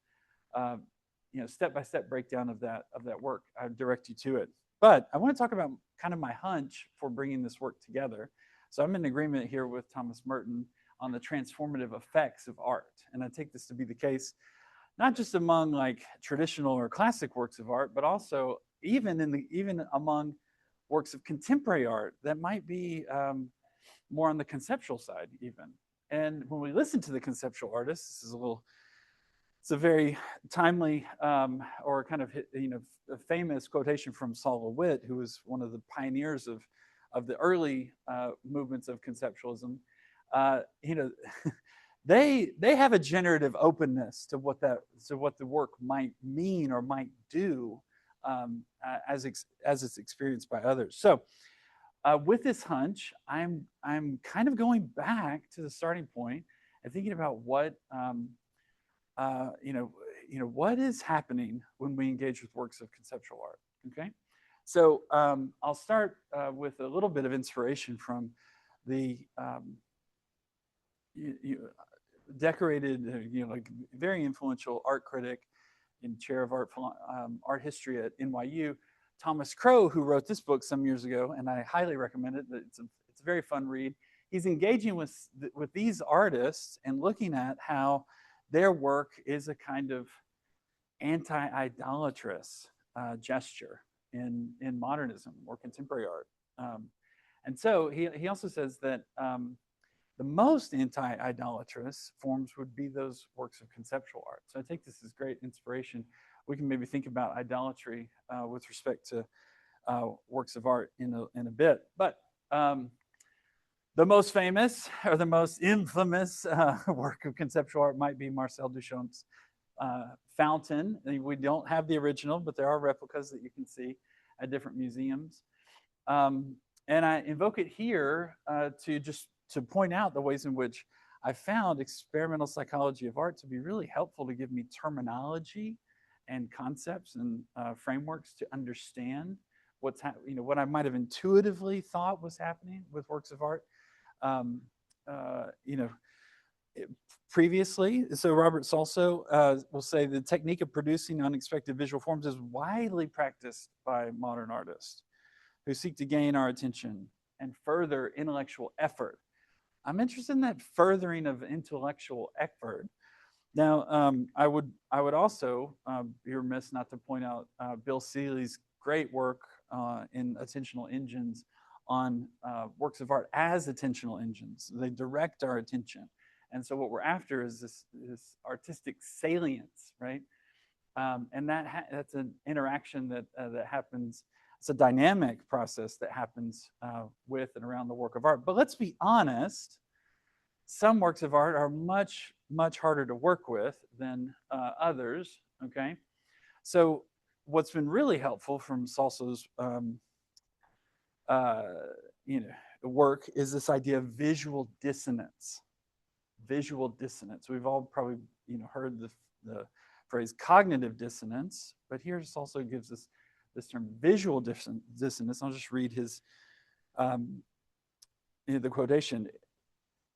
step-by-step breakdown of that work, I direct you to it. But I want to talk about kind of my hunch for bringing this work together. So I'm in agreement here with Thomas Merton on the transformative effects of art. And I take this to be the case, not just among like traditional or classic works of art, but also even among works of contemporary art that might be more on the conceptual side even. And when we listen to the conceptual artists, it's a very timely or kind of a famous quotation from Saul LeWitt, who was one of the pioneers of the early movements of conceptualism. They have a generative openness to what the work might mean or might do as it's experienced by others. So with this hunch, I'm kind of going back to the starting point and thinking about what what is happening when we engage with works of conceptual art. Okay, so I'll start with a little bit of inspiration from the decorated, like very influential art critic in chair of art history at NYU, Thomas Crow, who wrote this book some years ago, and I highly recommend it. It's a very fun read. He's engaging with these artists and looking at how their work is a kind of anti-idolatrous gesture in modernism or contemporary art. And so he also says that the most anti-idolatrous forms would be those works of conceptual art. So I take this as great inspiration. We can maybe think about idolatry with respect to works of art in a bit. But the most famous or the most infamous work of conceptual art might be Marcel Duchamp's Fountain. We don't have the original, but there are replicas that you can see at different museums. And I invoke it here to point out the ways in which I found experimental psychology of art to be really helpful to give me terminology and concepts and frameworks to understand what I might have intuitively thought was happening with works of art. previously. So Robert Salso will say the technique of producing unexpected visual forms is widely practiced by modern artists who seek to gain our attention and further intellectual effort. I'm interested in that furthering of intellectual effort. Now, I would also be remiss not to point out Bill Seeley's great work in attentional engines on works of art as attentional engines. They direct our attention. And so what we're after is this artistic salience, right? And that's an interaction that happens. It's a dynamic process that happens with and around the work of art. But let's be honest, some works of art are much, much harder to work with than others, okay? So what's been really helpful from Salso's work is this idea of visual dissonance. Visual dissonance. We've all probably heard the phrase cognitive dissonance, but here it also gives us this term visual dissonance. I'll just read his the quotation.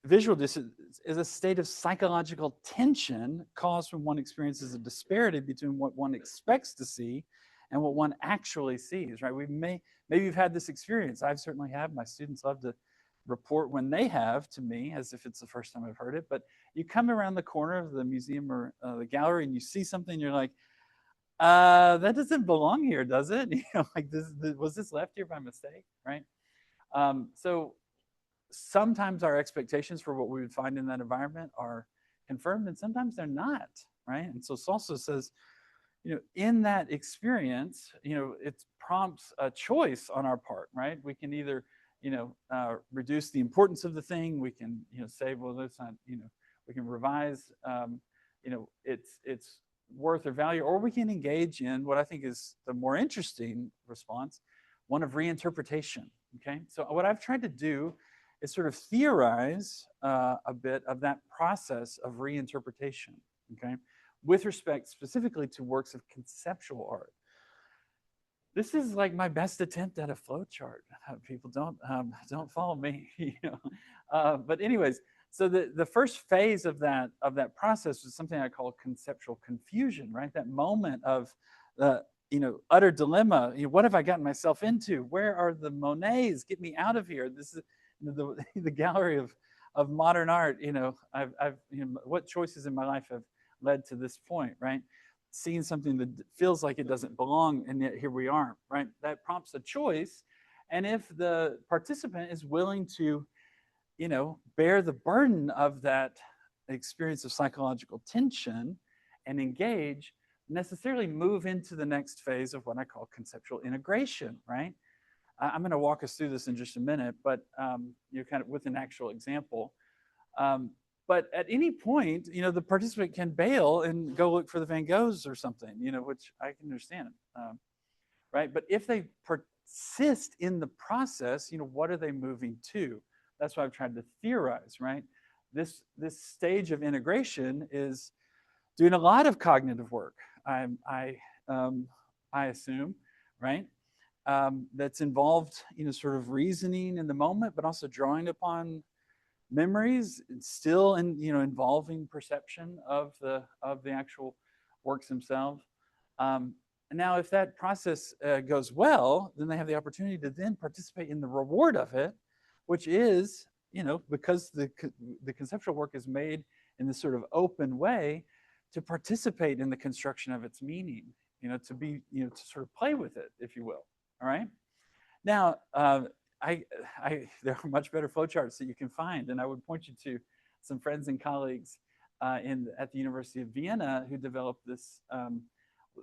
Visual dissonance is a state of psychological tension caused when one experiences a disparity between what one expects to see and what one actually sees, right? Maybe you've had this experience. I've certainly had. My students love to report when they have to me as if it's the first time I've heard it. But you come around the corner of the museum or the gallery and you see something, you're like, that doesn't belong here, does it? Like was this left here by mistake, right? So sometimes our expectations for what we would find in that environment are confirmed and sometimes they're not, right? And so Salso says, in that experience, it prompts a choice on our part, right? We can either, reduce the importance of the thing. We can, say, well, that's not, we can revise, its worth or value, or we can engage in what I think is the more interesting response, one of reinterpretation, okay? So what I've tried to do is sort of theorize a bit of that process of reinterpretation, okay, with respect specifically to works of conceptual art. This is like my best attempt at a flow chart. People don't follow me, but anyways, so the first phase of that process was something I call conceptual confusion, right? That moment of utter dilemma. What have I gotten myself into? Where are the Monets? Get me out of here. This is the gallery of modern art. I've what choices in my life have led to this point, right? Seeing something that feels like it doesn't belong, and yet here we are, right? That prompts a choice. And if the participant is willing to, bear the burden of that experience of psychological tension and engage, necessarily move into the next phase of what I call conceptual integration, right? I'm going to walk us through this in just a minute, but you're kind of with an actual example. But at any point, the participant can bail and go look for the Van Goghs or something, which I can understand, right? But if they persist in the process, what are they moving to? That's what I've tried to theorize, right? This stage of integration is doing a lot of cognitive work. I assume, right? That's involved, sort of reasoning in the moment, but also drawing upon memories, still involving perception of the actual works themselves. And now, if that process goes well, then they have the opportunity to then participate in the reward of it, which is, because the conceptual work is made in this sort of open way, to participate in the construction of its meaning, to be, to sort of play with it, if you will. All right. Now, there are much better flowcharts that you can find, and I would point you to some friends and colleagues at the University of Vienna who developed this,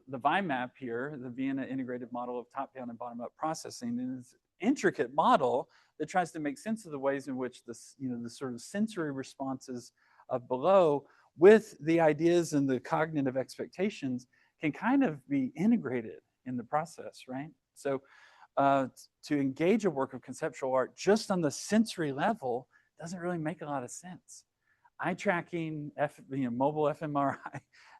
the VIMAP here, the Vienna Integrated Model of Top-Down and Bottom-Up Processing, and it's an intricate model that tries to make sense of the ways in which this, the sort of sensory responses of below with the ideas and the cognitive expectations can kind of be integrated in the process, right? So to engage a work of conceptual art just on the sensory level doesn't really make a lot of sense. Eye tracking, mobile fMRI,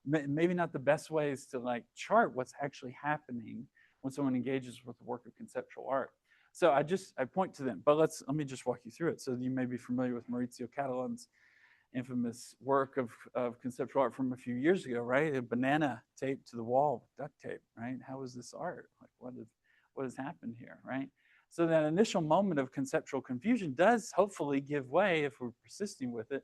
maybe not the best ways to like chart what's actually happening when someone engages with the work of conceptual art. So I point to them, but let me just walk you through it. So you may be familiar with Maurizio Catalan's infamous work of conceptual art from a few years ago, right? A banana taped to the wall with duct tape, right? How is this art? Like, what has happened here, right? So that initial moment of conceptual confusion does hopefully give way, if we're persisting with it,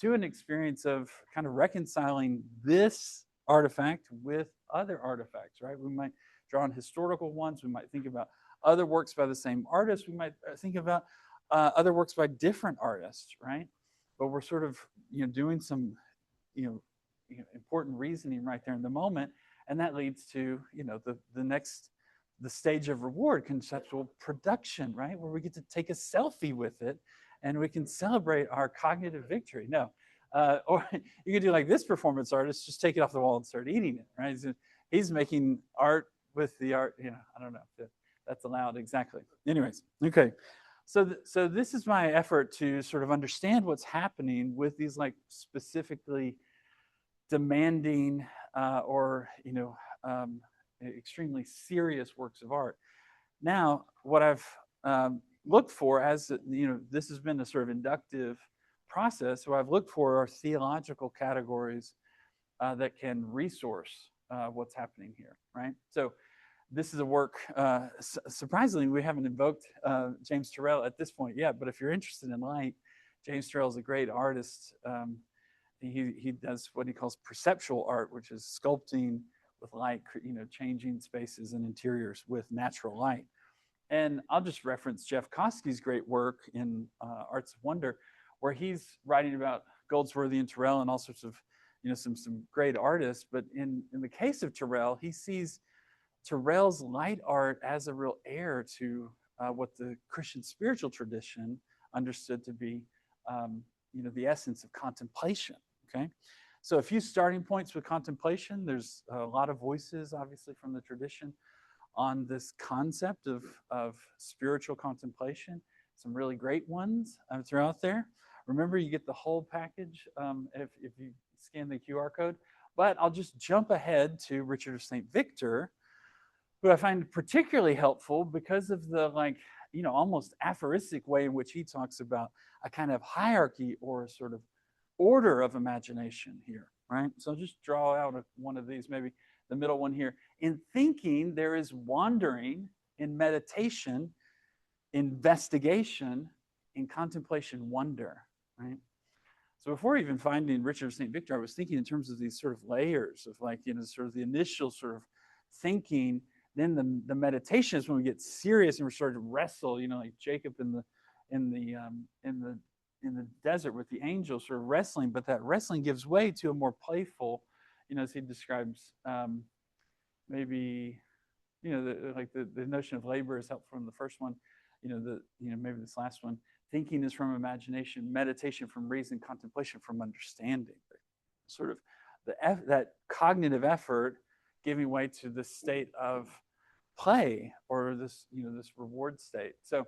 to an experience of kind of reconciling this artifact with other artifacts, right? We might draw on historical ones. We might think about other works by the same artist. We might think about other works by different artists, right? But we're sort of, doing some, important reasoning right there in the moment, and that leads to, the stage of reward, conceptual production, right? Where we get to take a selfie with it and we can celebrate our cognitive victory. No, or you could do like this performance artist, just take it off the wall and start eating it, right? He's making art with the art, I don't know if that's allowed exactly. Anyways, okay. So this is my effort to sort of understand what's happening with these like specifically demanding or extremely serious works of art. Now, what I've looked for, as this has been a sort of inductive process, what I've looked for are theological categories that can resource what's happening here, right? So this is a work, surprisingly, we haven't invoked James Turrell at this point yet, but if you're interested in light, James Turrell is a great artist. He does what he calls perceptual art, which is sculpting with light, changing spaces and interiors with natural light. And I'll just reference Jeff Koski's great work in Arts of Wonder, where he's writing about Goldsworthy and Turrell and all sorts of, some great artists. But in the case of Turrell, he sees Turrell's light art as a real heir to what the Christian spiritual tradition understood to be, the essence of contemplation, okay? So a few starting points with contemplation. There's a lot of voices, obviously, from the tradition on this concept of spiritual contemplation. Some really great ones throughout there. Remember, you get the whole package if you scan the QR code. But I'll just jump ahead to Richard of St. Victor, who I find particularly helpful because of the almost aphoristic way in which he talks about a kind of hierarchy or a sort of order of imagination here, right? So I'll just draw out one of these, maybe the middle one here. In thinking, there is wandering; in meditation, investigation; in contemplation, wonder, right? So before even finding Richard of St. Victor, I was thinking in terms of these sort of layers of sort of the initial sort of thinking. Then the meditation is when we get serious and we're starting to wrestle, like Jacob in the desert with the angels, sort of wrestling. But that wrestling gives way to a more playful, as he describes, maybe, the notion of labor is helpful from the first one. Maybe this last one. Thinking is from imagination, meditation from reason, contemplation from understanding. Sort of that cognitive effort giving way to this state of play, or this this reward state. So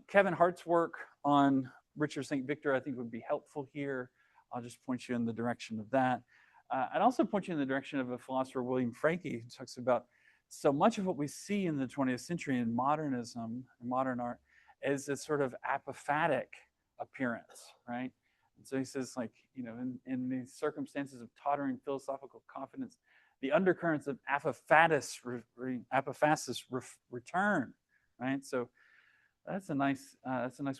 Kevin Hart's work on Richard St. Victor I think would be helpful here. I'll just point you in the direction of that. I'd also point you in the direction of a philosopher, William Franke, who talks about so much of what we see in the 20th century in modernism and modern art is a sort of apophatic appearance, right? And so he says, in these circumstances of tottering philosophical confidence, the undercurrents of apophasis return, right? So that's a nice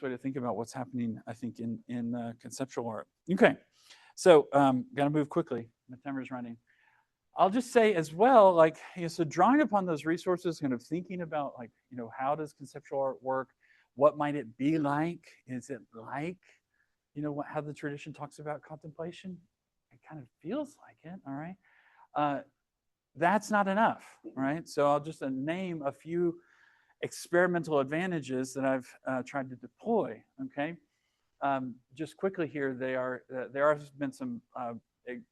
way to think about what's happening, I think, in conceptual art. Okay, so gotta move quickly. My timer's running. I'll just say as well, so drawing upon those resources, kind of thinking about how does conceptual art work? What might it be like? Is it like, how the tradition talks about contemplation? It kind of feels like it, all right? That's not enough, right? So I'll just name a few experimental advantages that I've tried to deploy, okay? Just quickly here, there have been some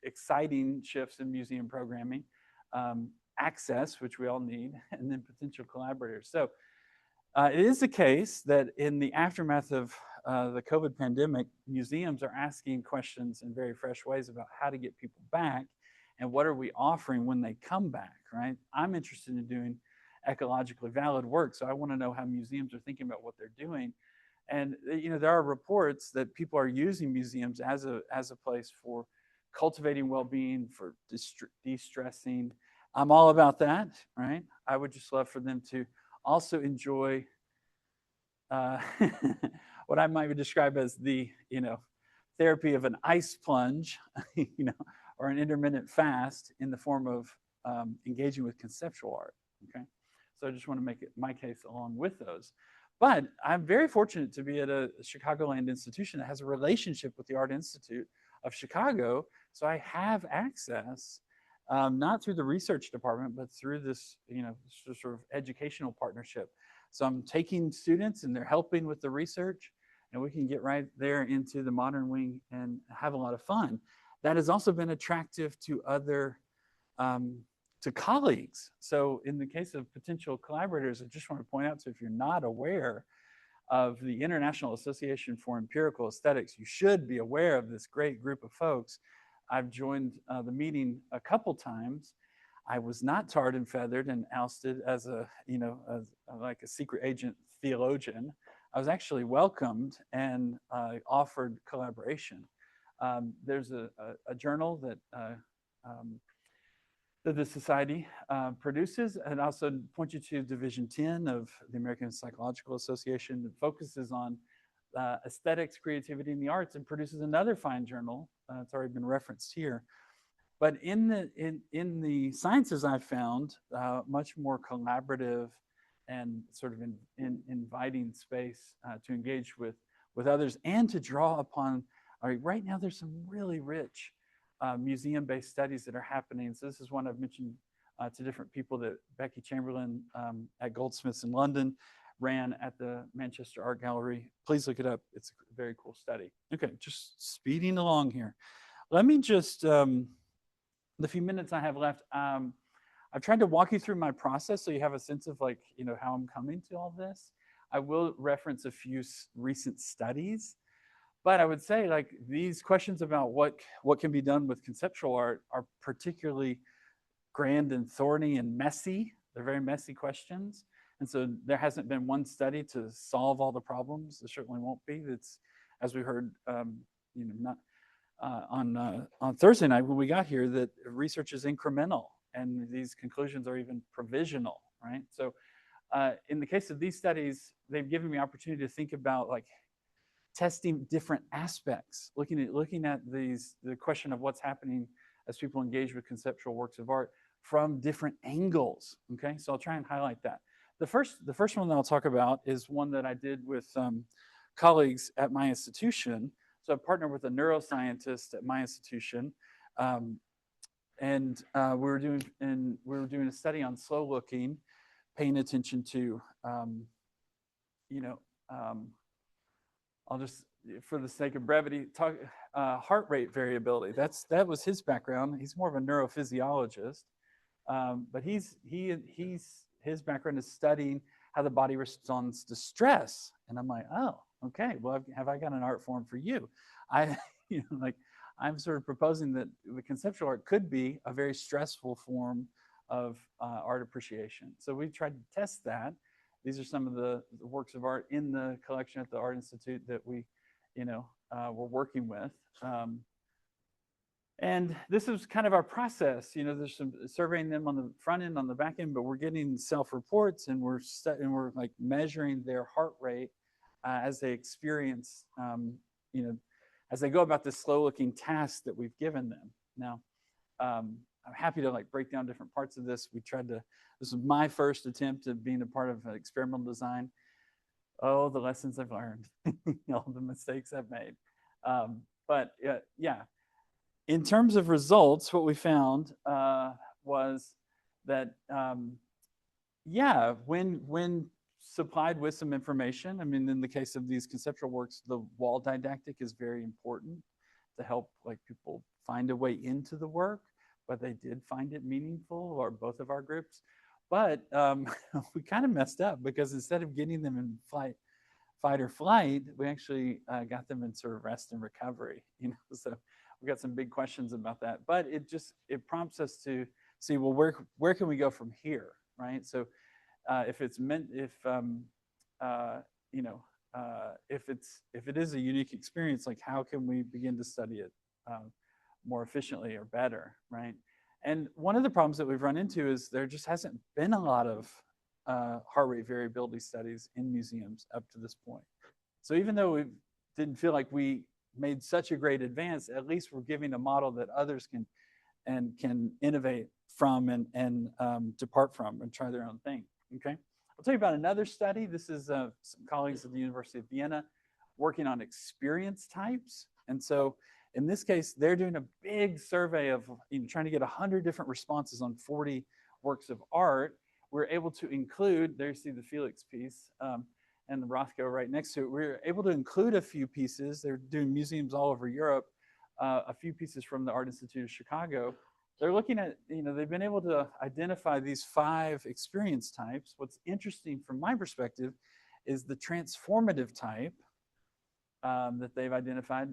exciting shifts in museum programming, access, which we all need, and then potential collaborators. So it is the case that in the aftermath of the COVID pandemic, museums are asking questions in very fresh ways about how to get people back and what are we offering when they come back, right? I'm interested in doing ecologically valid work, so I want to know how museums are thinking about what they're doing. And there are reports that people are using museums as a place for cultivating well-being, for de-stressing. I'm all about that, right? I would just love for them to also enjoy what I might describe as the therapy of an ice plunge, or an intermittent fast in the form of engaging with conceptual art. Okay, so I just want to make it my case along with those. But I'm very fortunate to be at a Chicagoland institution that has a relationship with the Art Institute of Chicago. So I have access, not through the research department, but through this, sort of educational partnership. So I'm taking students and they're helping with the research, and we can get right there into the modern wing and have a lot of fun. That has also been attractive to other to colleagues. So in the case of potential collaborators, I just want to point out, so if you're not aware of the International Association for Empirical Aesthetics, you should be aware of this great group of folks. I've joined the meeting a couple times. I was not tarred and feathered and ousted as like a secret agent theologian. I was actually welcomed and offered collaboration. There's a journal that the Society produces, and also point you to Division 10 of the American Psychological Association that focuses on aesthetics, creativity, and the arts, and produces another fine journal. It's already been referenced here. But in the sciences, I've found much more collaborative and sort of inviting space to engage with others and to draw upon. Right now, there's some really rich museum-based studies that are happening. So this is one I've mentioned to different people that Becky Chamberlain at Goldsmiths in London ran at the Manchester Art Gallery. Please look it up. It's a very cool study. Okay, just speeding along here. Let me just, the few minutes I have left, I've tried to walk you through my process so you have a sense of how I'm coming to all this. I will reference a few recent studies. But I would say these questions about what can be done with conceptual art are particularly grand and thorny and messy. They're very messy questions. And so there hasn't been one study to solve all the problems. There certainly won't be. It's, as we heard, not on Thursday night when we got here, that research is incremental and these conclusions are even provisional, right? So in the case of these studies, they've given me opportunity to think about testing different aspects, looking at the question of what's happening as people engage with conceptual works of art from different angles. Okay, so I'll try and highlight that. The first one that I'll talk about is one that I did with colleagues at my institution. So I partnered with a neuroscientist at my institution, and we were doing a study on slow looking, paying attention to I'll just, for the sake of brevity, talk heart rate variability. That was his background. He's more of a neurophysiologist, but his background is studying how the body responds to stress. And I'm like, oh, okay. Well, have I got an art form for you? I'm sort of proposing that the conceptual art could be a very stressful form of art appreciation. So we tried to test that. These are some of the works of art in the collection at the Art Institute that we, were working with. And this is kind of our process. There's some surveying them on the front end, on the back end, but we're getting self-reports and we're measuring their heart rate as they experience, as they go about this slow-looking task that we've given them. Now, I'm happy to break down different parts of this. This was my first attempt at being a part of experimental design. Oh, the lessons I've learned, all the mistakes I've made. But yeah, in terms of results, what we found was that, when supplied with some information, in the case of these conceptual works, the wall didactic is very important to help people find a way into the work, but they did find it meaningful, or both of our groups. But we kind of messed up because instead of getting them in fight or flight, we actually got them in sort of rest and recovery. So we got some big questions about that. But it prompts us to see, well, where can we go from here, right? So if if it is a unique experience, like how can we begin to study it more efficiently or better, right? And one of the problems that we've run into is there just hasn't been a lot of heart rate variability studies in museums up to this point. So even though we didn't feel like we made such a great advance, at least we're giving a model that others can innovate from and depart from and try their own thing. Okay, I'll tell you about another study. This is some colleagues at the University of Vienna working on experience types. And so in this case, they're doing a big survey of trying to get 100 different responses on 40 works of art. We're able to include, there you see the Felix piece and the Rothko right next to it. We're able to include a few pieces. They're doing museums all over Europe, a few pieces from the Art Institute of Chicago. They're looking at, they've been able to identify these 5 experience types. What's interesting from my perspective is the transformative type that they've identified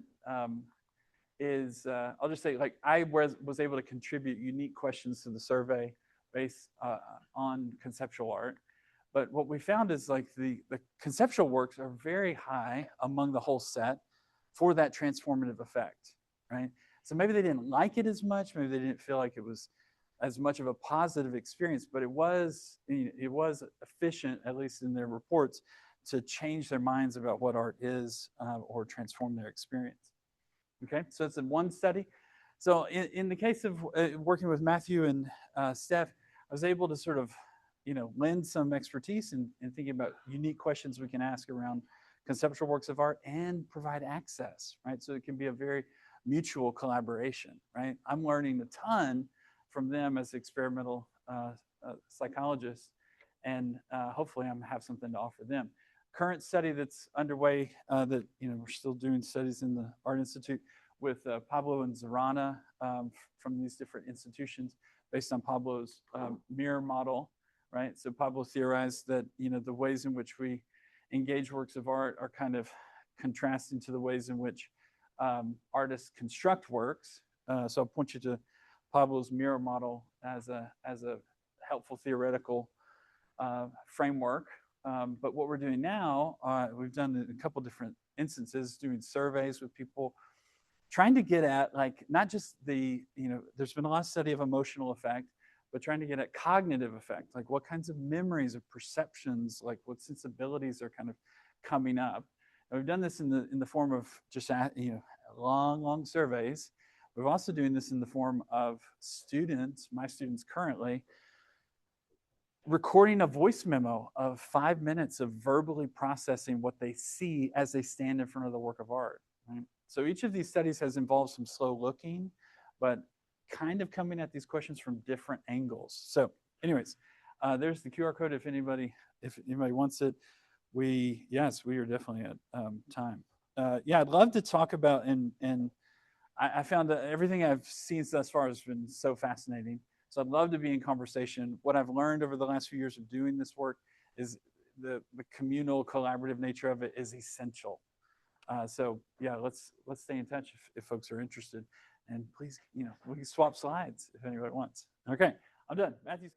is, I'll just say, like, I was able to contribute unique questions to the survey based on conceptual art. But what we found is like the conceptual works are very high among the whole set for that transformative effect, right? So maybe they didn't like it as much, maybe they didn't feel like it was as much of a positive experience, but it was efficient, at least in their reports, to change their minds about what art is or transform their experience. Okay, so it's in one study. So in the case of working with Matthew and Steph, I was able to sort of lend some expertise in thinking about unique questions we can ask around conceptual works of art and provide access, right? So it can be a very mutual collaboration, right? I'm learning a ton from them as experimental psychologists, and hopefully I'm have something to offer them. Current study that's underway that we're still doing studies in the Art Institute with Pablo and Zorana from these different institutions based on Pablo's mirror model, right? So Pablo theorized that the ways in which we engage works of art are kind of contrasting to the ways in which artists construct works. So I'll point you to Pablo's mirror model as a helpful theoretical framework. But what we're doing now, we've done a couple different instances, doing surveys with people, trying to get at, like, not just there's been a lot of study of emotional effect, but trying to get at cognitive effect, like what kinds of memories or perceptions, like what sensibilities are kind of coming up. And we've done this in the form of just long surveys. We're also doing this in the form of students, my students currently, recording a voice memo of 5 minutes of verbally processing what they see as they stand in front of the work of art. Right? So each of these studies has involved some slow looking, but kind of coming at these questions from different angles. So anyways, there's the QR code if anybody wants it. We are definitely at time. Yeah, I'd love to talk about, and I found that everything I've seen thus far has been so fascinating. So I'd love to be in conversation. What I've learned over the last few years of doing this work is the communal, collaborative nature of it is essential. So yeah, let's stay in touch if folks are interested. And please, we can swap slides if anybody wants. Okay, I'm done. Matthew's